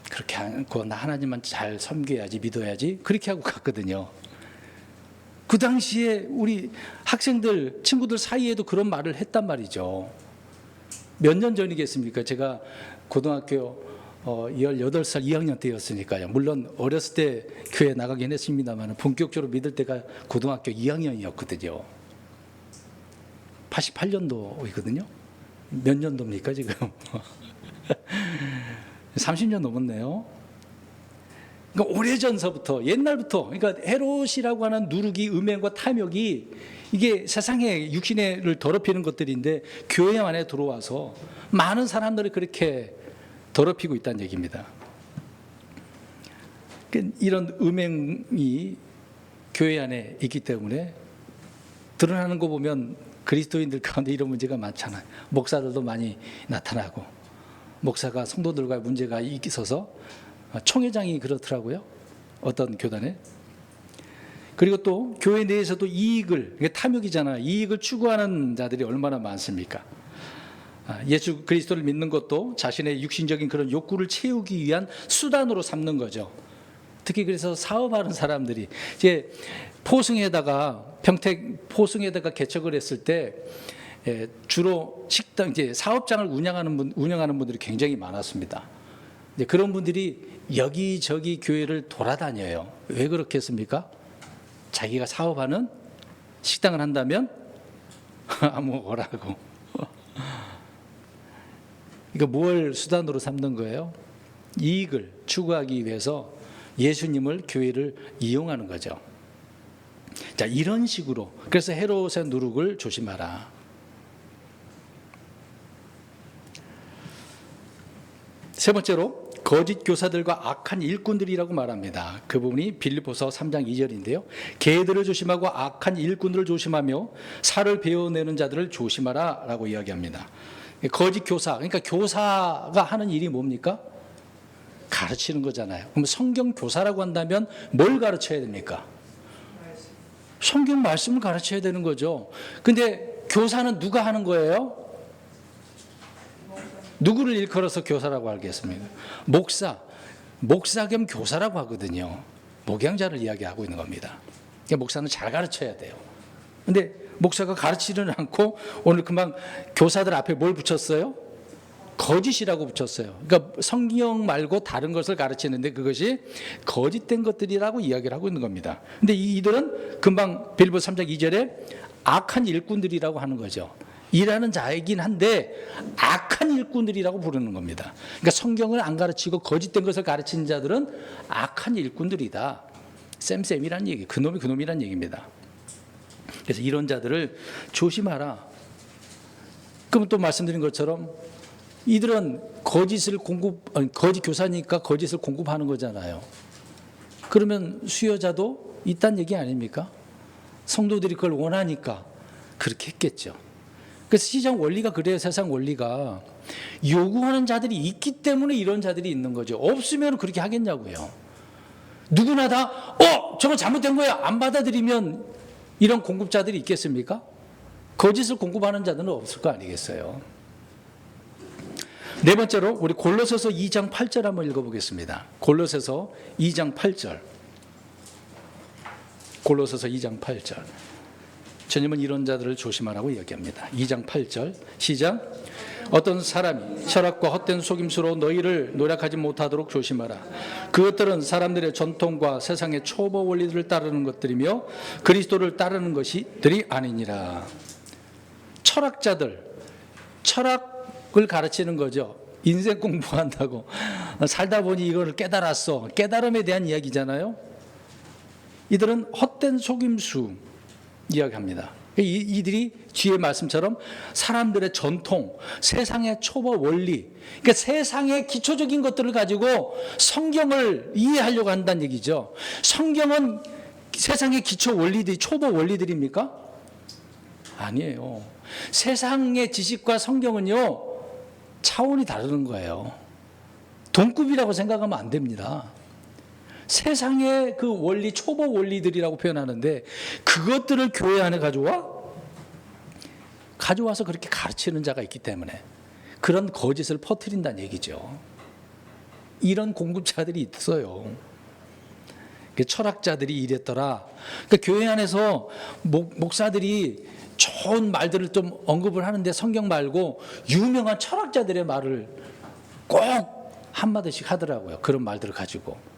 그렇게 않고 나 하나님만 잘 섬겨야지 믿어야지 그렇게 하고 갔거든요. 그 당시에 우리 학생들 친구들 사이에도 그런 말을 했단 말이죠. 몇 년 전이겠습니까? 제가 고등학교 18살 2학년 때였으니까요. 물론 어렸을 때 교회 나가긴 했습니다만 본격적으로 믿을 때가 고등학교 2학년이었거든요. 88년도이거든요. 몇 년도입니까 지금? 30년 넘었네요. 그러니까 오래전서부터 옛날부터 그러니까 헤롯이라고 하는 누룩이 음행과 탐욕이 이게 세상의 육신을 더럽히는 것들인데 교회 안에 들어와서 많은 사람들이 그렇게 더럽히고 있다는 얘기입니다. 이런 음행이 교회 안에 있기 때문에 드러나는 거 보면 그리스도인들 가운데 이런 문제가 많잖아요. 목사들도 많이 나타나고 목사가 성도들과 문제가 있어서 총회장이 그렇더라고요. 어떤 교단에. 그리고 또 교회 내에서도 이익을, 이게 탐욕이잖아요. 이익을 추구하는 자들이 얼마나 많습니까? 예수 그리스도를 믿는 것도 자신의 육신적인 그런 욕구를 채우기 위한 수단으로 삼는 거죠. 특히 그래서 사업하는 사람들이 이제 평택 포승에다가 개척을 했을 때 주로 식당 이제 사업장을 운영하는 분들이 굉장히 많았습니다. 이제 그런 분들이 여기저기 교회를 돌아다녀요. 왜 그렇게 했습니까? 자기가 사업하는 식당을 한다면 아무 오라고. 이거 뭘 수단으로 삼는 거예요? 이익을 추구하기 위해서 예수님을 교회를 이용하는 거죠. 자, 이런 식으로. 그래서 헤롯의 누룩을 조심하라. 세 번째로 거짓 교사들과 악한 일꾼들이라고 말합니다. 그 부분이 빌립보서 3장 2절인데요. 개들을 조심하고 악한 일꾼들을 조심하며 살을 베어내는 자들을 조심하라 라고 이야기합니다. 거짓 교사, 그러니까 교사가 하는 일이 뭡니까? 가르치는 거잖아요. 그럼 성경 교사라고 한다면 뭘 가르쳐야 됩니까? 성경 말씀을 가르쳐야 되는 거죠. 근데 교사는 누가 하는 거예요? 누구를 일컬어서 교사라고 하겠습니까? 목사 겸 교사라고 하거든요. 목양자를 이야기하고 있는 겁니다. 그러니까 목사는 잘 가르쳐야 돼요. 근데 목사가 가르치지는 않고 오늘 금방 교사들 앞에 뭘 붙였어요? 거짓이라고 붙였어요. 그러니까 성경 말고 다른 것을 가르치는데 그것이 거짓된 것들이라고 이야기를 하고 있는 겁니다. 근데 이들은 금방 빌립보서 3장 2절에 악한 일꾼들이라고 하는 거죠. 일하는 자이긴 한데 악한 일꾼들이라고 부르는 겁니다. 그러니까 성경을 안 가르치고 거짓된 것을 가르치는 자들은 악한 일꾼들이다. 쌤이란 얘기, 그놈이란 얘기입니다. 그래서 이런 자들을 조심하라. 그럼 또 말씀드린 것처럼 이들은 거짓 교사니까 거짓을 공급하는 거잖아요. 그러면 수요자도 있다는 얘기 아닙니까? 성도들이 그걸 원하니까 그렇게 했겠죠. 그래서 시장 원리가 그래요. 세상 원리가 요구하는 자들이 있기 때문에 이런 자들이 있는 거죠. 없으면 그렇게 하겠냐고요. 누구나 다 저건 잘못된 거야 안 받아들이면 이런 공급자들이 있겠습니까? 거짓을 공급하는 자들은 없을 거 아니겠어요. 네 번째로 우리 골로새서 2장 8절 한번 읽어보겠습니다. 골로새서 2장 8절. 골로새서 2장 8절. 주님은 이런 자들을 조심하라고 이야기합니다. 2장 8절 시작. 어떤 사람이 철학과 헛된 속임수로 너희를 노력하지 못하도록 조심하라. 그것들은 사람들의 전통과 세상의 초보 원리들을 따르는 것들이며 그리스도를 따르는 것이들이 아니니라. 철학자들, 철학을 가르치는 거죠. 인생 공부한다고 살다 보니 이걸 깨달았어. 깨달음에 대한 이야기잖아요. 이들은 헛된 속임수 이야기합니다. 이들이 뒤의 말씀처럼 사람들의 전통, 세상의 초보 원리, 그러니까 세상의 기초적인 것들을 가지고 성경을 이해하려고 한다는 얘기죠. 성경은 세상의 기초 원리들이 초보 원리들입니까? 아니에요. 세상의 지식과 성경은요 차원이 다른 거예요. 동급이라고 생각하면 안 됩니다. 세상의 그 원리, 초보 원리들이라고 표현하는데 그것들을 교회 안에 가져와서 그렇게 가르치는 자가 있기 때문에 그런 거짓을 퍼뜨린다는 얘기죠. 이런 공급자들이 있어요. 철학자들이 이랬더라. 그러니까 교회 안에서 목사들이 좋은 말들을 좀 언급을 하는데 성경 말고 유명한 철학자들의 말을 꼭 한마디씩 하더라고요. 그런 말들을 가지고.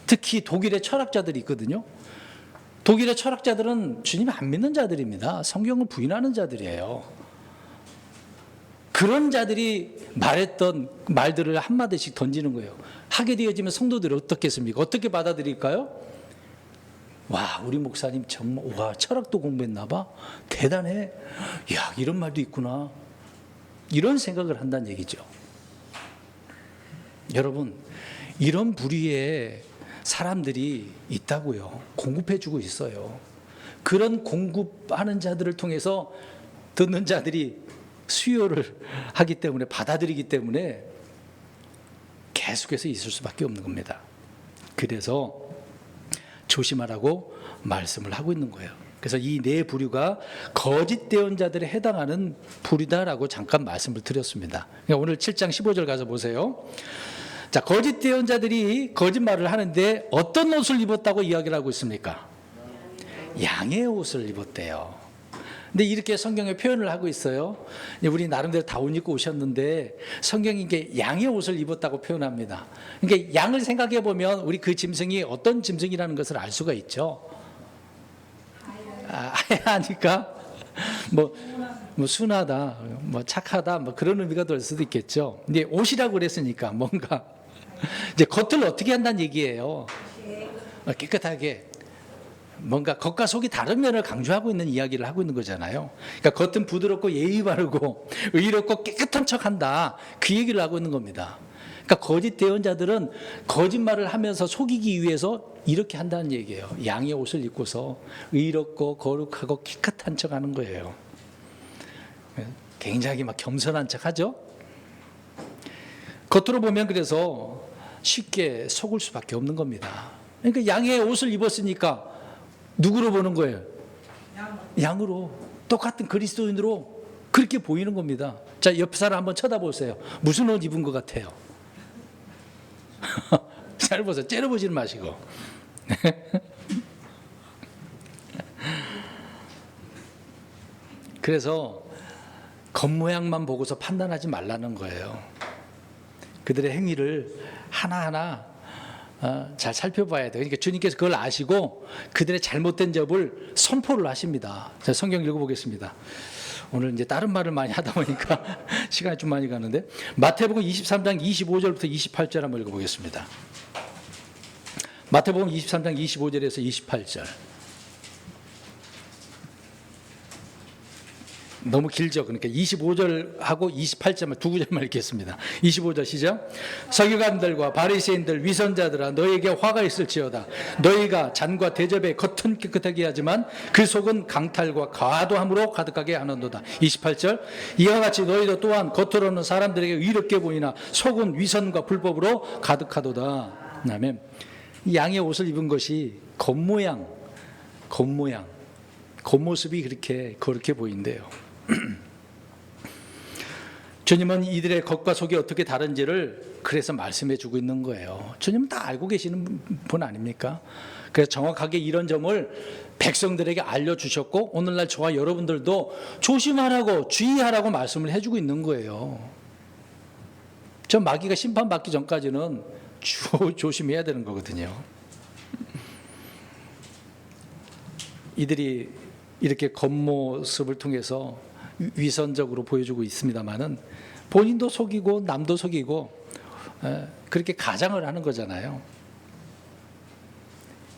특히 독일의 철학자들이 있거든요. 독일의 철학자들은 주님 안 믿는 자들입니다. 성경을 부인하는 자들이에요. 그런 자들이 말했던 말들을 한마디씩 던지는 거예요. 하게 되어지면 성도들이 어떻겠습니까? 어떻게 받아들일까요? 와, 우리 목사님 정말 철학도 공부했나 봐. 대단해. 야, 이런 말도 있구나. 이런 생각을 한다는 얘기죠. 여러분, 이런 부류의 사람들이 있다고요. 공급해주고 있어요. 그런 공급하는 자들을 통해서 듣는 자들이 수요를 하기 때문에 받아들이기 때문에 계속해서 있을 수밖에 없는 겁니다. 그래서 조심하라고 말씀을 하고 있는 거예요. 그래서 이 네 부류가 거짓 대언자들에 해당하는 부류다라고 잠깐 말씀을 드렸습니다. 그러니까 오늘 7장 15절 가서 보세요. 자, 거짓 대언자들이 거짓말을 하는데 어떤 옷을 입었다고 이야기를 하고 있습니까? 양의 옷을 입었대요. 근데 이렇게 성경에 표현을 하고 있어요. 우리 나름대로 다 옷 입고 오셨는데 성경이 이게 양의 옷을 입었다고 표현합니다. 그러니까 양을 생각해 보면 우리 그 짐승이 어떤 짐승이라는 것을 알 수가 있죠. 하니까 뭐 순하다, 뭐 착하다, 뭐 그런 의미가 될 수도 있겠죠. 근데 옷이라고 그랬으니까 뭔가 이제 겉을 어떻게 한다는 얘기예요. 깨끗하게. 뭔가 겉과 속이 다른 면을 강조하고 있는 이야기를 하고 있는 거잖아요. 그러니까 겉은 부드럽고 예의 바르고 의롭고 깨끗한 척한다, 그 얘기를 하고 있는 겁니다. 그러니까 거짓 대언자들은 거짓말을 하면서 속이기 위해서 이렇게 한다는 얘기예요. 양의 옷을 입고서 의롭고 거룩하고 깨끗한 척하는 거예요. 굉장히 막 겸손한 척하죠. 겉으로 보면 그래서 쉽게 속을 수밖에 없는 겁니다. 그러니까 양의 옷을 입었으니까 누구로 보는 거예요? 양으로. 똑같은 그리스도인으로 그렇게 보이는 겁니다. 자, 옆 사람 한번 쳐다보세요. 무슨 옷 입은 것 같아요? 잘 보세요. 째려보지는 마시고. 그래서 겉모양만 보고서 판단하지 말라는 거예요. 그들의 행위를 하나하나 잘 살펴봐야 돼요. 그러니까 주님께서 그걸 아시고 그들의 잘못된 점을 선포를 하십니다. 자, 성경 읽어보겠습니다. 오늘 이제 다른 말을 많이 하다 보니까 시간이 좀 많이 가는데, 마태복음 23장 25절부터 28절 한번 읽어보겠습니다. 마태복음 23장 25절에서 28절. 너무 길죠. 그러니까 25절하고 28절만 두 구절만 읽겠습니다. 25절 시작. 서기관들과 바리새인들 위선자들아, 너에게 화가 있을지어다. 너희가 잔과 대접에 겉은 깨끗하게 하지만 그 속은 강탈과 과도함으로 가득하게 하는도다. 28절. 이와 같이 너희도 또한 겉으로는 사람들에게 의롭게 보이나 속은 위선과 불법으로 가득하도다. 그다음에 양의 옷을 입은 것이 겉모습이 그렇게 보인대요. 주님은 이들의 겉과 속이 어떻게 다른지를 그래서 말씀해 주고 있는 거예요. 주님은 다 알고 계시는 분 아닙니까? 그래서 정확하게 이런 점을 백성들에게 알려주셨고, 오늘날 저와 여러분들도 조심하라고, 주의하라고 말씀을 해주고 있는 거예요. 저 마귀가 심판받기 전까지는 조심해야 되는 거거든요. 이들이 이렇게 겉모습을 통해서 위선적으로 보여주고 있습니다만은 본인도 속이고 남도 속이고 그렇게 가장을 하는 거잖아요.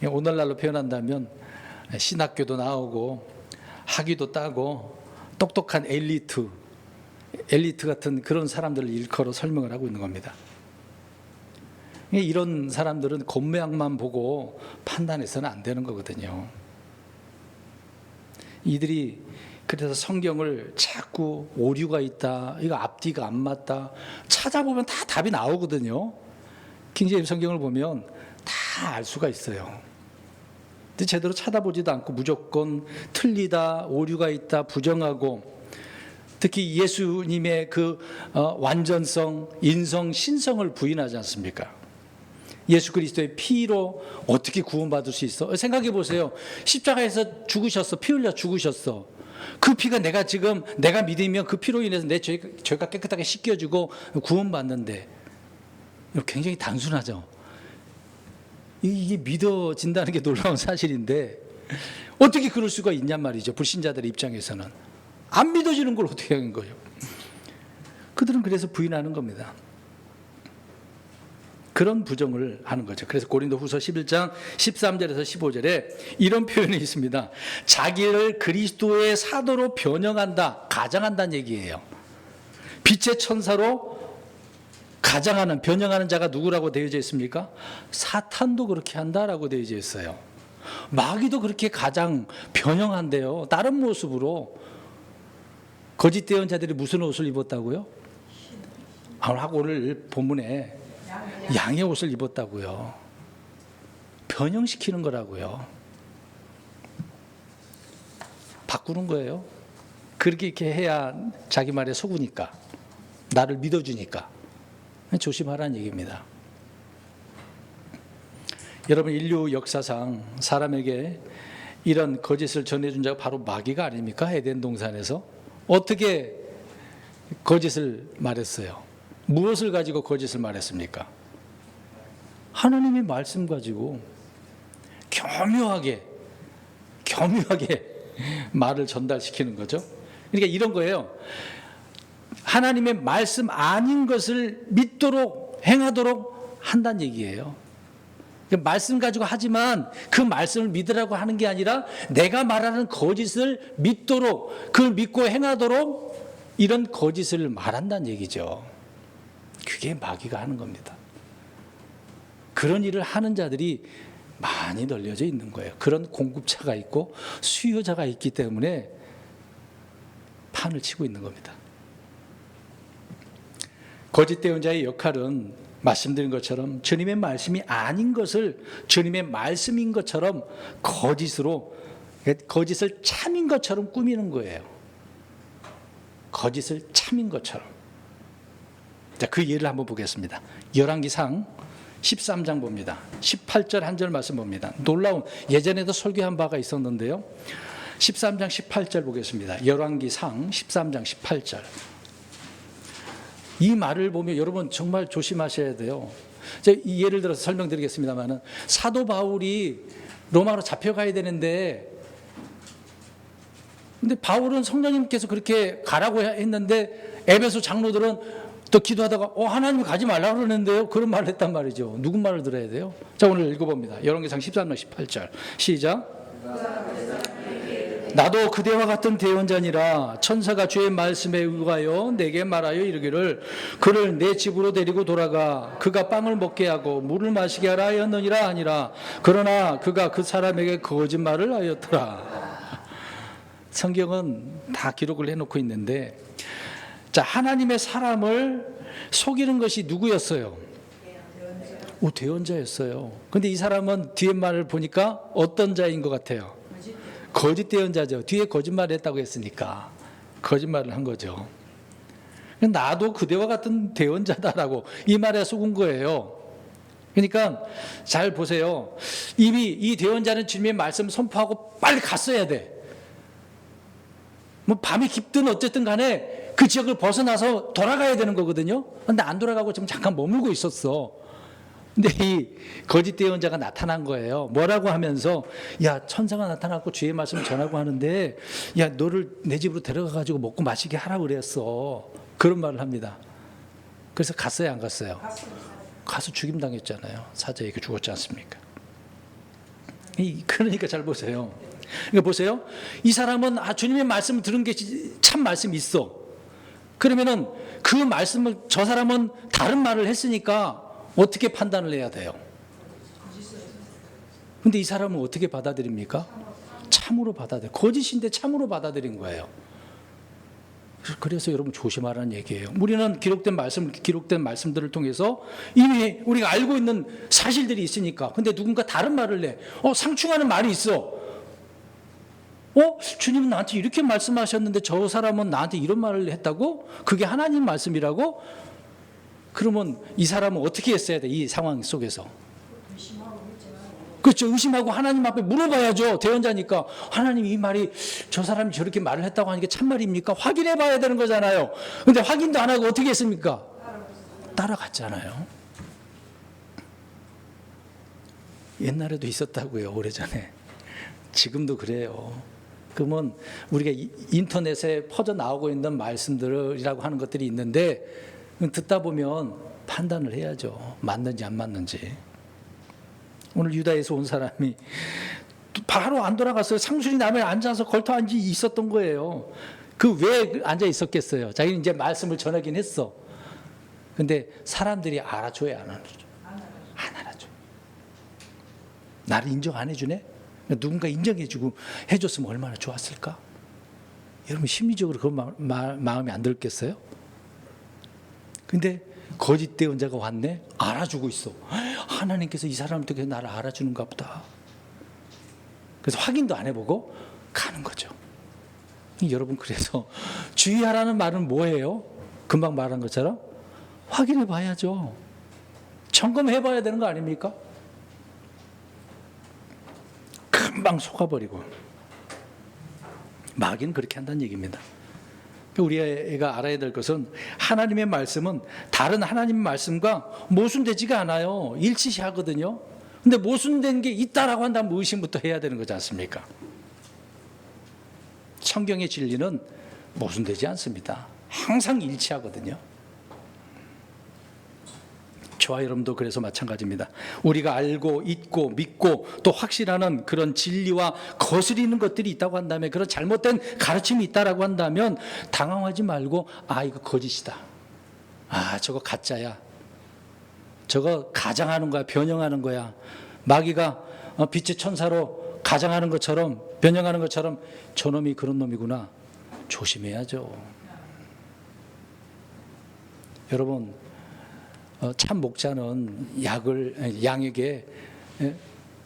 오늘날로 표현한다면 신학교도 나오고 학위도 따고 똑똑한 엘리트 같은 그런 사람들을 일컬어 설명을 하고 있는 겁니다. 이런 사람들은 겉모양만 보고 판단해서는 안 되는 거거든요. 이들이 그래서 성경을 자꾸 오류가 있다, 이거 앞뒤가 안 맞다, 찾아보면 다 답이 나오거든요. 킹제임스 성경을 보면 다 알 수가 있어요. 근데 제대로 찾아보지도 않고 무조건 틀리다, 오류가 있다, 부정하고, 특히 예수님의 그 완전성, 인성, 신성을 부인하지 않습니까? 예수 그리스도의 피로 어떻게 구원받을 수 있어? 생각해 보세요. 십자가에서 죽으셨어. 피 흘려 죽으셨어. 그 피가 내가 믿으면 그 피로 인해서 내 죄가 깨끗하게 씻겨지고 구원받는데, 굉장히 단순하죠. 이게 믿어진다는 게 놀라운 사실인데 어떻게 그럴 수가 있냔 말이죠. 불신자들의 입장에서는 안 믿어지는 걸 어떻게 하는 거예요? 그들은 그래서 부인하는 겁니다. 그런 부정을 하는 거죠. 그래서 고린도후서 11장 13절에서 15절에 이런 표현이 있습니다. 자기를 그리스도의 사도로 변형한다, 가장한다는 얘기예요. 빛의 천사로 변형하는 자가 누구라고 되어져 있습니까? 사탄도 그렇게 한다라고 되어져 있어요. 마귀도 그렇게 변형한대요. 다른 모습으로. 거짓 대언자들이 무슨 옷을 입었다고요? 오늘 본문에 양의 옷을 입었다고요. 변형시키는 거라고요. 바꾸는 거예요. 그렇게 이렇게 해야 자기 말에 속으니까, 나를 믿어주니까. 조심하라는 얘기입니다. 여러분, 인류 역사상 사람에게 이런 거짓을 전해준 자가 바로 마귀가 아닙니까? 에덴 동산에서 어떻게 거짓을 말했어요? 무엇을 가지고 거짓을 말했습니까? 하나님의 말씀 가지고 교묘하게 말을 전달시키는 거죠. 그러니까 이런 거예요. 하나님의 말씀 아닌 것을 믿도록 행하도록 한다는 얘기예요. 말씀 가지고 하지만 그 말씀을 믿으라고 하는 게 아니라 내가 말하는 거짓을 믿도록, 그걸 믿고 행하도록 이런 거짓을 말한다는 얘기죠. 그게 마귀가 하는 겁니다. 그런 일을 하는 자들이 많이 널려져 있는 거예요. 그런 공급차가 있고 수요자가 있기 때문에 판을 치고 있는 겁니다. 거짓 대언자의 역할은 말씀드린 것처럼 주님의 말씀이 아닌 것을 주님의 말씀인 것처럼 거짓을 참인 것처럼 꾸미는 거예요. 거짓을 참인 것처럼. 자, 그 예를 한번 보겠습니다. 열왕기상 13장 봅니다. 18절 한 절 말씀 봅니다. 놀라운, 예전에도 설교한 바가 있었는데요. 13장 18절 보겠습니다. 열왕기상 13장 18절. 이 말을 보면 여러분 정말 조심하셔야 돼요. 제가 예를 들어서 설명드리겠습니다만, 사도 바울이 로마로 잡혀가야 되는데, 근데 바울은 성령님께서 그렇게 가라고 했는데 에베소 장로들은 또 기도하다가 하나님 가지 말라고 그러는데요, 그런 말을 했단 말이죠. 누군 말을 들어야 돼요? 자, 오늘 읽어봅니다. 열왕기상 13장 18절 시작. 나도 그대와 같은 대언자니라. 천사가 주의 말씀에 의하여 내게 말하여 이르기를 그를 내 집으로 데리고 돌아가 그가 빵을 먹게 하고 물을 마시게 하라 하였느니라 아니라, 그러나 그가 그 사람에게 거짓말을 하였더라. 성경은 다 기록을 해놓고 있는데, 자, 하나님의 사람을 속이는 것이 누구였어요? 대언자였어요. 근데 이 사람은 뒤에 말을 보니까 어떤 자인 것 같아요? 거짓 대언자죠. 뒤에 거짓말을 했다고 했으니까 거짓말을 한 거죠. 나도 그대와 같은 대언자다라고 이 말에 속은 거예요. 그러니까 잘 보세요. 이미 이 대언자는 주님의 말씀을 선포하고 빨리 갔어야 돼. 뭐 밤이 깊든 어쨌든 간에 그 지역을 벗어나서 돌아가야 되는 거거든요. 근데 안 돌아가고 지금 잠깐 머물고 있었어. 근데 이 거짓 대언자가 나타난 거예요. 뭐라고 하면서, 야, 천사가 나타났고 주의 말씀을 전하고 하는데, 야, 너를 내 집으로 데려가 가지고 먹고 마시게 하라고 그랬어. 그런 말을 합니다. 그래서 갔어요, 안 갔어요? 가서 죽임 당했잖아요. 사자에게 죽었지 않습니까? 그러니까 잘 보세요. 그러니까 보세요. 이 사람은 주님의 말씀을 들은 게 참 말씀이 있어. 그러면은 그 말씀을, 저 사람은 다른 말을 했으니까 어떻게 판단을 해야 돼요? 근데 이 사람은 어떻게 받아들입니까? 참으로 받아들여. 거짓인데 참으로 받아들인 거예요. 그래서 여러분 조심하라는 얘기예요. 우리는 기록된 말씀들을 통해서 이미 우리가 알고 있는 사실들이 있으니까. 근데 누군가 다른 말을 내. 상충하는 말이 있어. 주님은 나한테 이렇게 말씀하셨는데 저 사람은 나한테 이런 말을 했다고? 그게 하나님 말씀이라고? 그러면 이 사람은 어떻게 했어야 돼? 이 상황 속에서. 그렇죠. 의심하고 하나님 앞에 물어봐야죠. 대언자니까. 하나님, 이 말이 저 사람이 저렇게 말을 했다고 하는 게 참말입니까? 확인해 봐야 되는 거잖아요. 근데 확인도 안 하고 어떻게 했습니까? 따라갔잖아요. 옛날에도 있었다고요. 오래전에. 지금도 그래요. 그러면 우리가 인터넷에 퍼져 나오고 있는 말씀들이라고 하는 것들이 있는데, 듣다 보면 판단을 해야죠. 맞는지 안 맞는지. 오늘 유다에서 온 사람이 바로 안 돌아갔어요. 상술이 남에 앉아서 걸터 앉아 있었던 거예요. 그 왜 앉아 있었겠어요? 자기는 이제 말씀을 전하긴 했어. 근데 사람들이 알아줘야 안 알아줘. 안 알아줘. 나를 인정 안 해주네? 누군가 인정해주고 해줬으면 얼마나 좋았을까? 여러분 심리적으로 그런 마음이 안 들겠어요? 근데 거짓 대언자가 왔네? 알아주고 있어. 하나님께서 이 사람을 통해서 나를 알아주는가 보다. 그래서 확인도 안 해보고 가는 거죠. 여러분, 그래서 주의하라는 말은 뭐예요? 금방 말한 것처럼 확인해 봐야죠. 점검해 봐야 되는 거 아닙니까? 금방 속아버리고. 마귀는 그렇게 한다는 얘기입니다. 우리가 알아야 될 것은 하나님의 말씀은 다른 하나님의 말씀과 모순되지가 않아요. 일치하거든요. 근데 모순된 게 있다라고 한다면 의심부터 해야 되는 거지 않습니까? 성경의 진리는 모순되지 않습니다. 항상 일치하거든요. 저와 여러분도 그래서 마찬가지입니다. 우리가 알고 있고 믿고 또 확신하는 그런 진리와 거스리는 것들이 있다고 한다면, 그런 잘못된 가르침이 있다라고 한다면 당황하지 말고, 아, 이거 거짓이다, 아, 저거 가짜야, 저거 가장하는 거야, 변형하는 거야, 마귀가 빛의 천사로 가장하는 것처럼, 변형하는 것처럼 저놈이 그런 놈이구나, 조심해야죠. 여러분, 참 목자는 양에게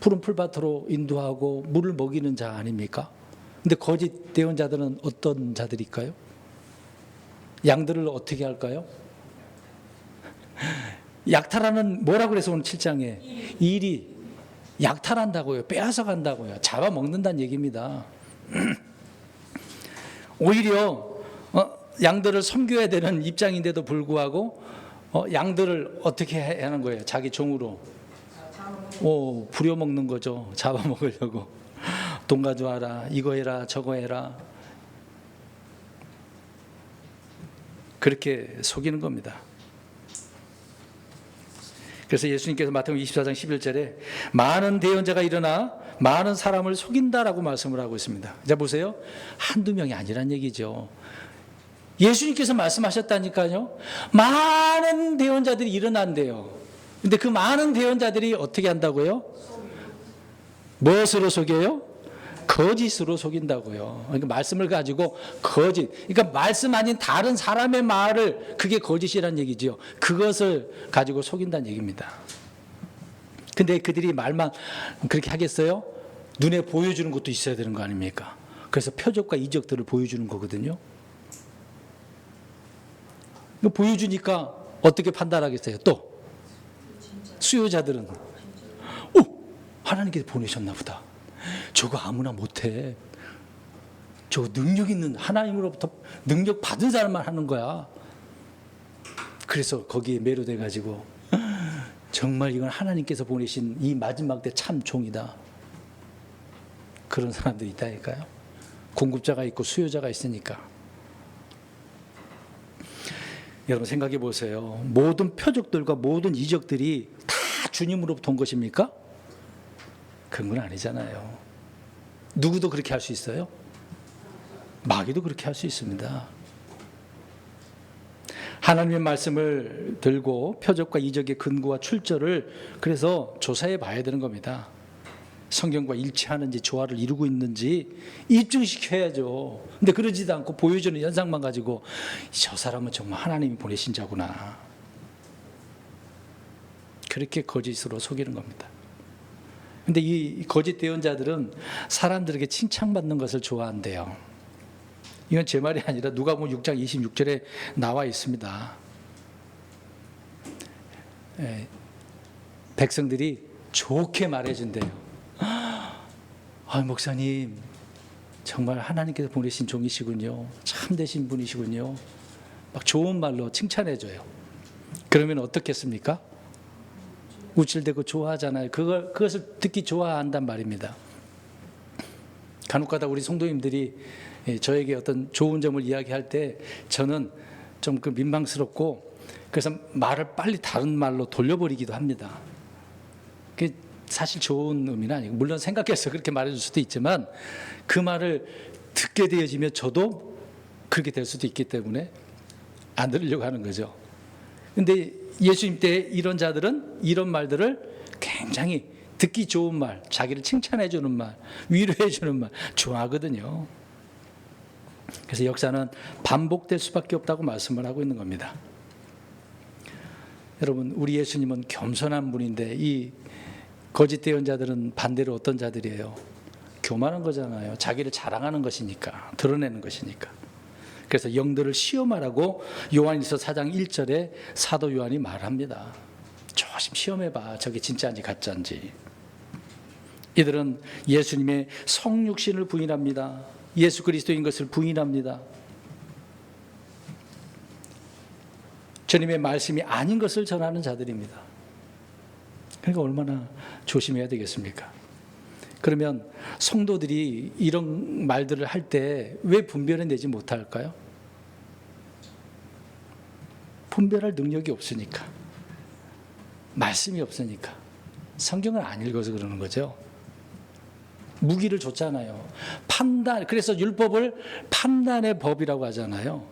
푸른 풀밭으로 인도하고 물을 먹이는 자 아닙니까? 근데 거짓 대언자들은 어떤 자들일까요? 양들을 어떻게 할까요? 약탈하는, 뭐라고 그래서 오늘 7장에 일이 약탈한다고요, 빼앗아 간다고요, 잡아먹는다는 얘기입니다. 오히려 양들을 섬겨야 되는 입장인데도 불구하고 양들을 어떻게 하는 거예요? 자기 종으로 부려먹는 거죠. 잡아먹으려고. 돈 가져와라, 이거 해라, 저거 해라, 그렇게 속이는 겁니다. 그래서 예수님께서 마태복음 24장 11절에 많은 대언자가 일어나 많은 사람을 속인다라고 말씀을 하고 있습니다. 자, 보세요. 한두 명이 아니란 얘기죠. 예수님께서 말씀하셨다니까요. 많은 대언자들이 일어난대요. 근데 그 많은 대언자들이 어떻게 한다고요? 무엇으로 속여요? 거짓으로 속인다고요. 그러니까 말씀을 가지고 거짓, 그러니까 말씀 아닌 다른 사람의 말을, 그게 거짓이란 얘기지요. 그것을 가지고 속인다는 얘기입니다. 근데 그들이 말만 그렇게 하겠어요? 눈에 보여주는 것도 있어야 되는 거 아닙니까? 그래서 표적과 이적들을 보여주는 거거든요. 보여주니까 어떻게 판단하겠어요? 또 수요자들은 하나님께서 보내셨나 보다, 저거 아무나 못해, 저거 능력 있는, 하나님으로부터 능력 받은 사람만 하는 거야. 그래서 거기에 매료돼 가지고 정말 이건 하나님께서 보내신 이 마지막 때 참 종이다, 그런 사람들이 있다니까요. 공급자가 있고 수요자가 있으니까. 여러분 생각해 보세요. 모든 표적들과 모든 이적들이 다 주님으로부터 온 것입니까? 그런 건 아니잖아요. 누구도 그렇게 할 수 있어요? 마귀도 그렇게 할 수 있습니다. 하나님의 말씀을 들고 표적과 이적의 근거와 출처를 그래서 조사해 봐야 되는 겁니다. 성경과 일치하는지, 조화를 이루고 있는지 입증시켜야죠. 근데 그러지도 않고 보여주는 현상만 가지고 저 사람은 정말 하나님이 보내신 자구나, 그렇게 거짓으로 속이는 겁니다. 근데 이 거짓 대언자들은 사람들에게 칭찬받는 것을 좋아한대요. 이건 제 말이 아니라 누가복음 6장 26절에 나와 있습니다. 백성들이 좋게 말해준대요. 목사님 정말 하나님께서 보내신 종이시군요, 참되신 분이시군요, 막 좋은 말로 칭찬해줘요. 그러면 어떻겠습니까? 우쭐대고 좋아하잖아요. 그것을 듣기 좋아한단 말입니다. 간혹가다 우리 성도님들이 저에게 어떤 좋은 점을 이야기할 때 저는 좀 민망스럽고, 그래서 말을 빨리 다른 말로 돌려버리기도 합니다. 그게 사실 좋은 의미는 아니고, 물론 생각해서 그렇게 말해줄 수도 있지만 그 말을 듣게 되어지면 저도 그렇게 될 수도 있기 때문에 안 들으려고 하는 거죠. 근데 예수님 때 이런 자들은 이런 말들을 굉장히 듣기 좋은 말, 자기를 칭찬해 주는 말, 위로해 주는 말 좋아하거든요. 그래서 역사는 반복될 수밖에 없다고 말씀을 하고 있는 겁니다. 여러분, 우리 예수님은 겸손한 분인데 이 거짓 대언자들은 반대로 어떤 자들이에요? 교만한 거잖아요. 자기를 자랑하는 것이니까, 드러내는 것이니까. 그래서 영들을 시험하라고 요한일서 4장 1절에 사도 요한이 말합니다. 조심 시험해봐, 저게 진짜인지 가짜인지. 이들은 예수님의 성육신을 부인합니다. 예수 그리스도인 것을 부인합니다. 주님의 말씀이 아닌 것을 전하는 자들입니다. 그러니까 얼마나 조심해야 되겠습니까? 그러면 성도들이 이런 말들을 할 때 왜 분별해 내지 못할까요? 분별할 능력이 없으니까. 말씀이 없으니까. 성경을 안 읽어서 그러는 거죠. 무기를 줬잖아요. 판단, 그래서 율법을 판단의 법이라고 하잖아요.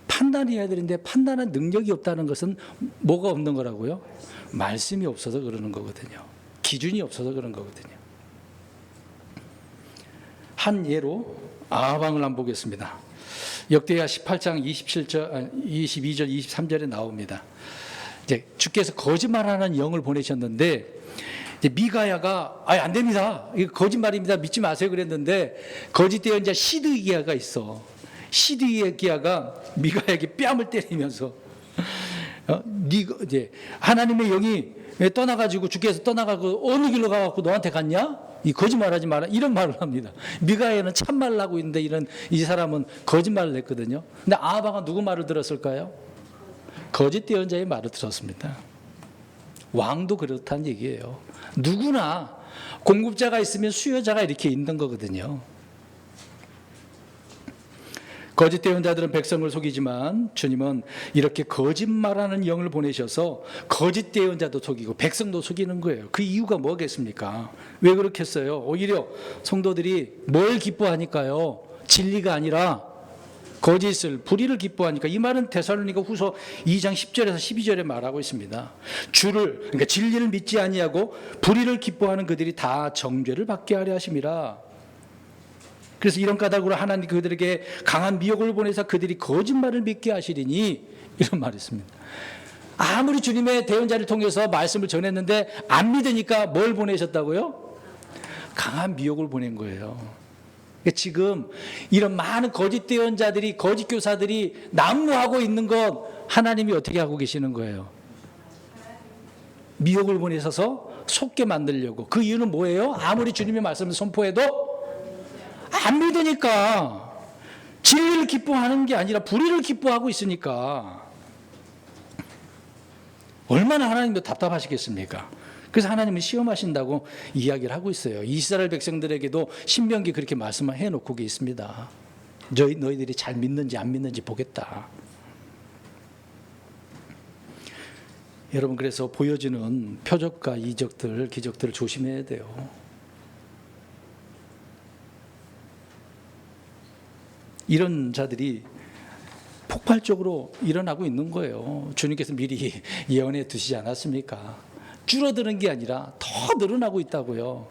판단해야 되는데 판단한 능력이 없다는 것은 뭐가 없는 거라고요? 말씀이 없어서 그러는 거거든요. 기준이 없어서 그런 거거든요. 한 예로 아방을 한번 보겠습니다. 역대하 18장 22절 23절에 나옵니다. 이제 주께서 거짓말하는 영을 보내셨는데 이제 미가야가 안 됩니다. 이거 거짓말입니다. 믿지 마세요 그랬는데 거짓 예언자 시드기야가 있어. 시드기야가 미가야에게 뺨을 때리면서 네가 이제 하나님의 영이 떠나가지고 주께서 떠나가고 어느 길로 가갖고 너한테 갔냐? 이 거짓말하지 마라 이런 말을 합니다. 미가야는 참말을 하고 있는데 이 사람은 거짓말을 했거든요. 근데 아하바가 누구 말을 들었을까요? 거짓 예언자의 말을 들었습니다. 왕도 그렇다는 얘기예요. 누구나 공급자가 있으면 수요자가 이렇게 있는 거거든요. 거짓 예언자들은 백성을 속이지만 주님은 이렇게 거짓말하는 영을 보내셔서 거짓 예언자도 속이고 백성도 속이는 거예요. 그 이유가 뭐겠습니까? 왜 그렇겠어요? 오히려 성도들이 뭘 기뻐하니까요? 진리가 아니라 거짓을, 불의를 기뻐하니까. 이 말은 데살로니가 후서 2장 10절에서 12절에 말하고 있습니다. 그러니까 진리를 믿지 아니하고 불의를 기뻐하는 그들이 다 정죄를 받게 하려 하심이라. 그래서 이런 까닭으로 하나님 그들에게 강한 미혹을 보내서 그들이 거짓말을 믿게 하시리니 이런 말이 있습니다. 아무리 주님의 대언자를 통해서 말씀을 전했는데 안 믿으니까 뭘 보내셨다고요? 강한 미혹을 보낸 거예요. 그러니까 지금 이런 많은 거짓 대언자들이, 거짓 교사들이 난무하고 있는 것 하나님이 어떻게 하고 계시는 거예요? 미혹을 보내셔서 속게 만들려고. 그 이유는 뭐예요? 아무리 주님의 말씀을 선포해도 안 믿으니까. 진리를 기뻐하는 게 아니라 불의를 기뻐하고 있으니까. 얼마나 하나님도 답답하시겠습니까? 그래서 하나님은 시험하신다고 이야기를 하고 있어요. 이스라엘 백성들에게도 신명기 그렇게 말씀을 해놓고 있습니다. 너희들이 잘 믿는지 안 믿는지 보겠다. 여러분, 그래서 보여지는 표적과 이적들, 기적들을 조심해야 돼요. 이런 자들이 폭발적으로 일어나고 있는 거예요. 주님께서 미리 예언해 두시지 않았습니까? 줄어드는 게 아니라 더 늘어나고 있다고요.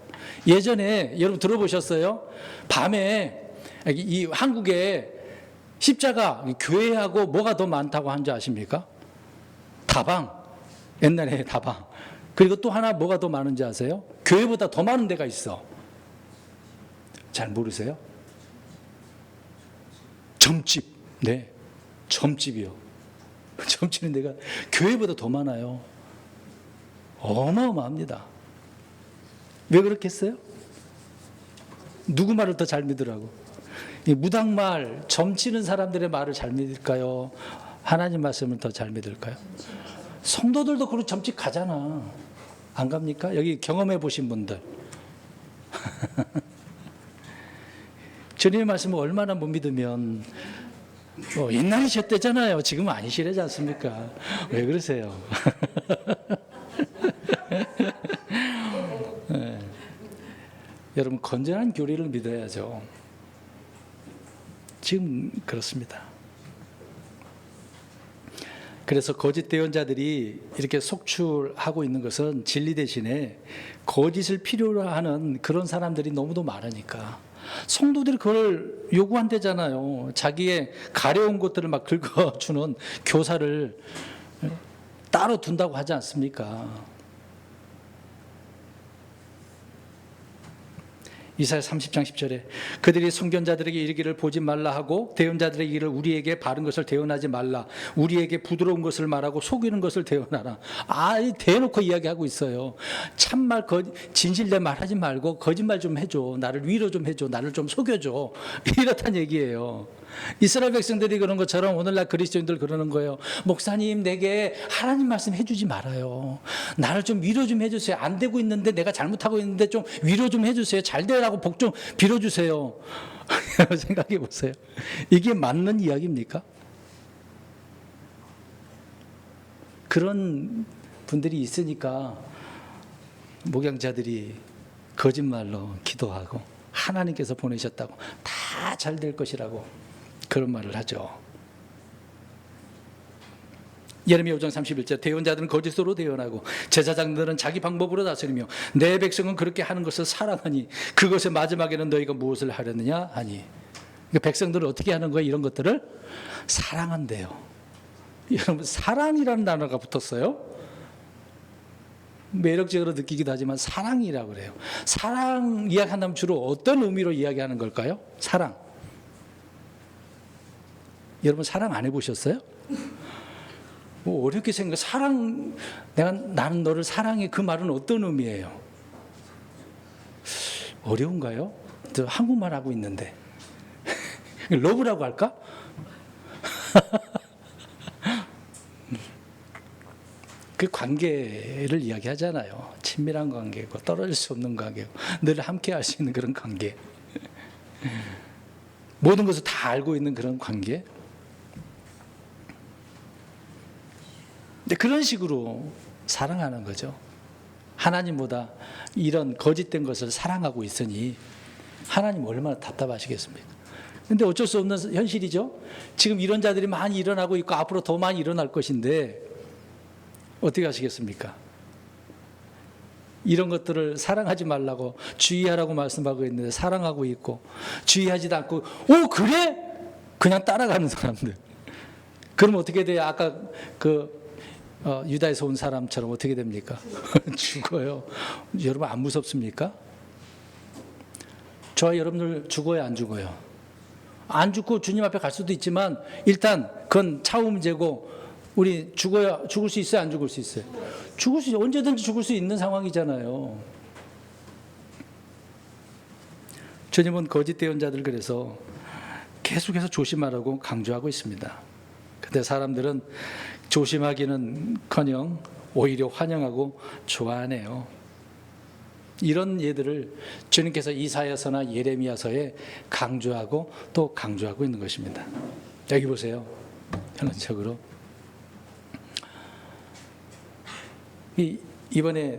예전에 여러분 들어보셨어요? 밤에 이 한국에 십자가 교회하고 뭐가 더 많다고 한 줄 아십니까? 다방. 옛날에 다방. 그리고 또 하나 뭐가 더 많은지 아세요? 교회보다 더 많은 데가 있어. 잘 모르세요? 점집. 네. 점집이요. 점집은 데가 교회보다 더 많아요. 어마어마합니다. 왜 그렇겠어요? 누구 말을 더 잘 믿으라고? 무당말, 점치는 사람들의 말을 잘 믿을까요? 하나님 말씀을 더 잘 믿을까요? 성도들도 그런 점집 가잖아. 안 갑니까? 여기 경험해 보신 분들. 주님의 말씀을 얼마나 못 믿으면 옛날에 셨대잖아요. 지금은 아니시래지 않습니까? 왜 그러세요? 네. 여러분, 건전한 교리를 믿어야죠. 지금 그렇습니다. 그래서 거짓 대언자들이 이렇게 속출하고 있는 것은 진리 대신에 거짓을 필요로 하는 그런 사람들이 너무도 많으니까 성도들이 그걸 요구한대잖아요. 자기의 가려운 것들을 막 긁어주는 교사를 따로 둔다고 하지 않습니까? 이사야 30장 10절에 그들이 선견자들에게 이르기를 보지 말라 하고 대언자들에게 이르기를 우리에게 바른 것을 대언하지 말라, 우리에게 부드러운 것을 말하고 속이는 것을 대언하라. 대놓고 이야기하고 있어요. 참말 진실된 말하지 말고 거짓말 좀 해줘, 나를 위로 좀 해줘, 나를 좀 속여줘, 이렇단 얘기예요. 이스라엘 백성들이 그런 것처럼 오늘날 그리스도인들 그러는 거예요. 목사님, 내게 하나님 말씀 해주지 말아요. 나를 좀 위로 좀 해주세요. 안 되고 있는데, 내가 잘못하고 있는데 좀 위로 좀 해주세요. 잘 되라고 복 좀 빌어주세요. 생각해 보세요. 이게 맞는 이야기입니까? 그런 분들이 있으니까 목양자들이 거짓말로 기도하고 하나님께서 보내셨다고 다 잘 될 것이라고 그런 말을 하죠. 예레미야 5장 31절 대언자들은 거짓으로 대언하고 제사장들은 자기 방법으로 다스리며 내 백성은 그렇게 하는 것을 사랑하니 그것의 마지막에는 너희가 무엇을 하려느냐 하니, 그러니까 백성들은 어떻게 하는 거예요? 이런 것들을 사랑한대요. 여러분, 사랑이라는 단어가 붙었어요. 매력적으로 느끼기도 하지만 사랑이라고 그래요. 사랑 이야기한다면 주로 어떤 의미로 이야기하는 걸까요? 사랑. 여러분, 사랑 안 해보셨어요? 뭐 어렵게 생각. 사랑, 나는 너를 사랑해. 그 말은 어떤 의미예요? 어려운가요? 저 한국말 하고 있는데 러브라고 할까? 그 관계를 이야기하잖아요. 친밀한 관계고 떨어질 수 없는 관계고 늘 함께 할 수 있는 그런 관계, 모든 것을 다 알고 있는 그런 관계. 근데 그런 식으로 사랑하는 거죠. 하나님보다 이런 거짓된 것을 사랑하고 있으니 하나님 얼마나 답답하시겠습니까? 근데 어쩔 수 없는 현실이죠. 지금 이런 자들이 많이 일어나고 있고 앞으로 더 많이 일어날 것인데 어떻게 하시겠습니까? 이런 것들을 사랑하지 말라고 주의하라고 말씀하고 있는데 사랑하고 있고, 주의하지도 않고 오 그래? 그냥 따라가는 사람들. 그럼 어떻게 돼요? 아까 유다에서 온 사람처럼 어떻게 됩니까? 죽어요. 여러분 안 무섭습니까? 저와 여러분들 죽어요, 안 죽어요? 안 죽고 주님 앞에 갈 수도 있지만 일단 그건 차후 문제고, 우리 죽을 수 있어요, 안 죽을 수 있어요? 죽을 수, 언제든지 죽을 수 있는 상황이잖아요. 주님은 거짓 대언자들 그래서 계속해서 조심하라고 강조하고 있습니다. 근데 사람들은 조심하기는커녕 오히려 환영하고 좋아하네요. 이런 예들을 주님께서 이사야서나 예레미야서에 강조하고 또 강조하고 있는 것입니다. 여기 보세요. 현실적으로 이번에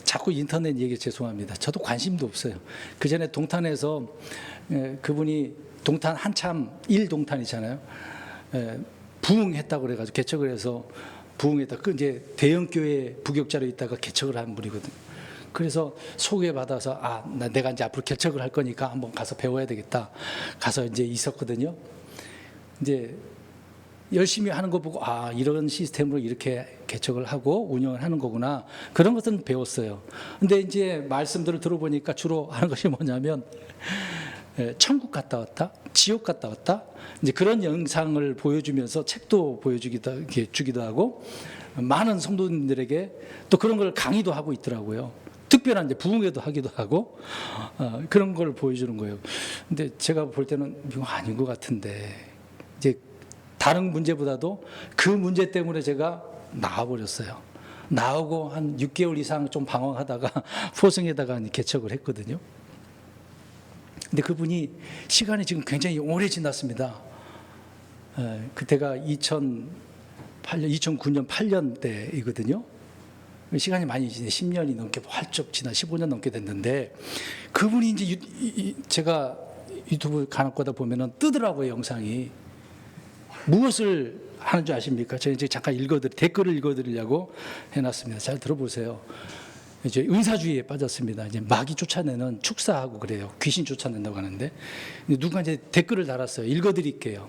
자꾸 인터넷 얘기 죄송합니다. 저도 관심도 없어요. 그 전에 동탄에서 그분이 동탄 한참 1동탄이잖아요. 부흥했다고 그래가지고 개척을 해서 부흥했다. 그 이제 대형교회 부격자로 있다가 개척을 한 분이거든요. 그래서 소개받아서 내가 이제 앞으로 개척을 할 거니까 한번 가서 배워야 되겠다. 가서 이제 있었거든요. 이제 열심히 하는 거 보고 이런 시스템으로 이렇게 개척을 하고 운영을 하는 거구나. 그런 것은 배웠어요. 근데 이제 말씀들을 들어보니까 주로 하는 것이 뭐냐면 천국 갔다 왔다, 지옥 갔다 왔다. 이제 그런 영상을 보여주면서 책도 주기도 하고 많은 성도님들에게 또 그런 걸 강의도 하고 있더라고요. 특별한 이제 부흥회도 하기도 하고 그런 걸 보여주는 거예요. 근데 제가 볼 때는 이거 아닌 것 같은데 이제 다른 문제보다도 그 문제 때문에 제가 나와버렸어요. 나오고 한 6개월 이상 좀 방황하다가 포승에다가 개척을 했거든요. 근데 그분이 시간이 지금 굉장히 오래 지났습니다. 그때가 2009년 8년 때이거든요. 시간이 많이 지내 10년이 넘게 활쩍 지나 15년 넘게 됐는데 그분이 이제 제가 유튜브 간혹가다 보면은 뜨더라고요, 영상이. 무엇을 하는 줄 아십니까? 제가 이제 잠깐 댓글을 읽어드리려고 해놨습니다. 잘 들어보세요. 이제 은사주의에 빠졌습니다. 이제 마귀 쫓아내는 축사하고 그래요. 귀신 쫓아낸다고 하는데 누가 이제 댓글을 달았어요. 읽어드릴게요.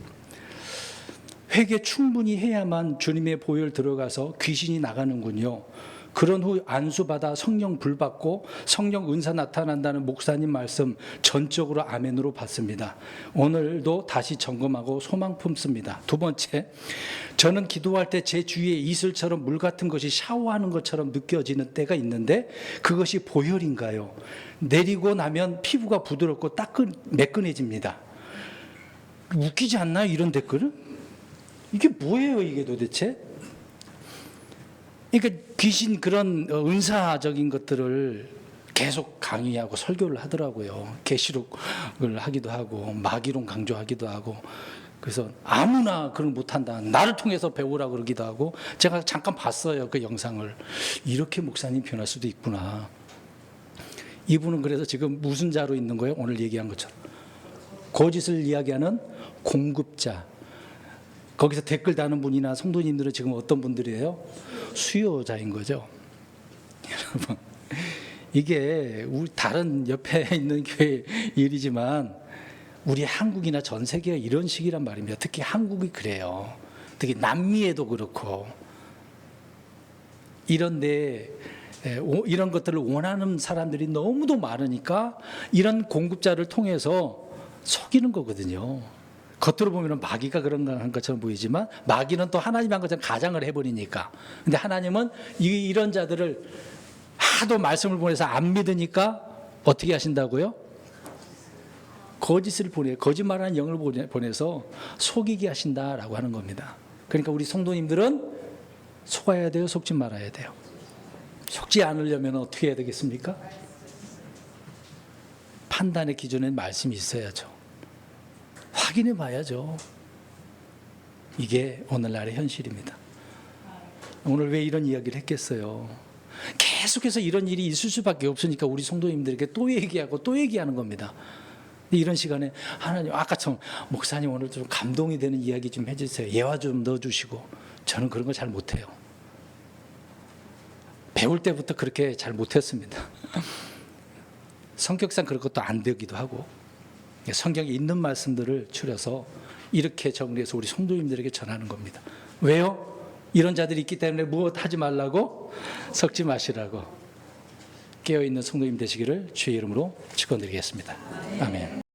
회개 충분히 해야만 주님의 보혈 들어가서 귀신이 나가는군요. 그런 후 안수받아 성령 불 받고 성령 은사 나타난다는 목사님 말씀 전적으로 아멘으로 받습니다. 오늘도 다시 점검하고 소망 품습니다. 두 번째, 저는 기도할 때 제 주위에 이슬처럼 물 같은 것이 샤워하는 것처럼 느껴지는 때가 있는데 그것이 보혈인가요? 내리고 나면 피부가 부드럽고 매끈해집니다. 웃기지 않나요, 이런 댓글은? 이게 뭐예요, 이게 도대체? 그러니까 귀신 그런 은사적인 것들을 계속 강의하고 설교를 하더라고요. 계시록을 하기도 하고 마귀론 강조하기도 하고 그래서 아무나 그런 거 못한다. 나를 통해서 배우라 그러기도 하고 제가 잠깐 봤어요. 그 영상을. 이렇게 목사님 변할 수도 있구나. 이분은 그래서 지금 무슨 자로 있는 거예요? 오늘 얘기한 것처럼. 거짓을 이야기하는 공급자. 거기서 댓글 다는 분이나 성도님들은 지금 어떤 분들이에요? 수요자인 거죠. 여러분, 이게 우리 다른 옆에 있는 교회 일이지만 우리 한국이나 전 세계가 이런 식이란 말입니다. 특히 한국이 그래요. 특히 남미에도 그렇고. 이런데 이런 것들을 원하는 사람들이 너무도 많으니까 이런 공급자를 통해서 속이는 거거든요. 겉으로 보면 마귀가 그런 것처럼 보이지만 마귀는 또 하나님 한 것처럼 가장을 해버리니까. 근데 하나님은 이런 자들을 하도 말씀을 보내서 안 믿으니까 어떻게 하신다고요? 거짓을 거짓말하는 영을 보내서 속이게 하신다라고 하는 겁니다. 그러니까 우리 성도님들은 속아야 돼요, 속지 말아야 돼요? 속지 않으려면 어떻게 해야 되겠습니까? 판단의 기준에는 말씀이 있어야죠. 확인해 봐야죠. 이게 오늘날의 현실입니다. 오늘 왜 이런 이야기를 했겠어요? 계속해서 이런 일이 있을 수밖에 없으니까 우리 성도님들에게 또 얘기하고 또 얘기하는 겁니다. 이런 시간에 하나님, 아까처럼 목사님 오늘 좀 감동이 되는 이야기 좀 해주세요. 예화 좀 넣어주시고. 저는 그런 거 잘 못해요. 배울 때부터 그렇게 잘 못했습니다. 성격상 그런 것도 안 되기도 하고 성경에 있는 말씀들을 추려서 이렇게 정리해서 우리 성도님들에게 전하는 겁니다. 왜요? 이런 자들이 있기 때문에 무엇 하지 말라고? 섞지 마시라고. 깨어있는 성도님 되시기를 주의 이름으로 축원드리겠습니다. 아멘.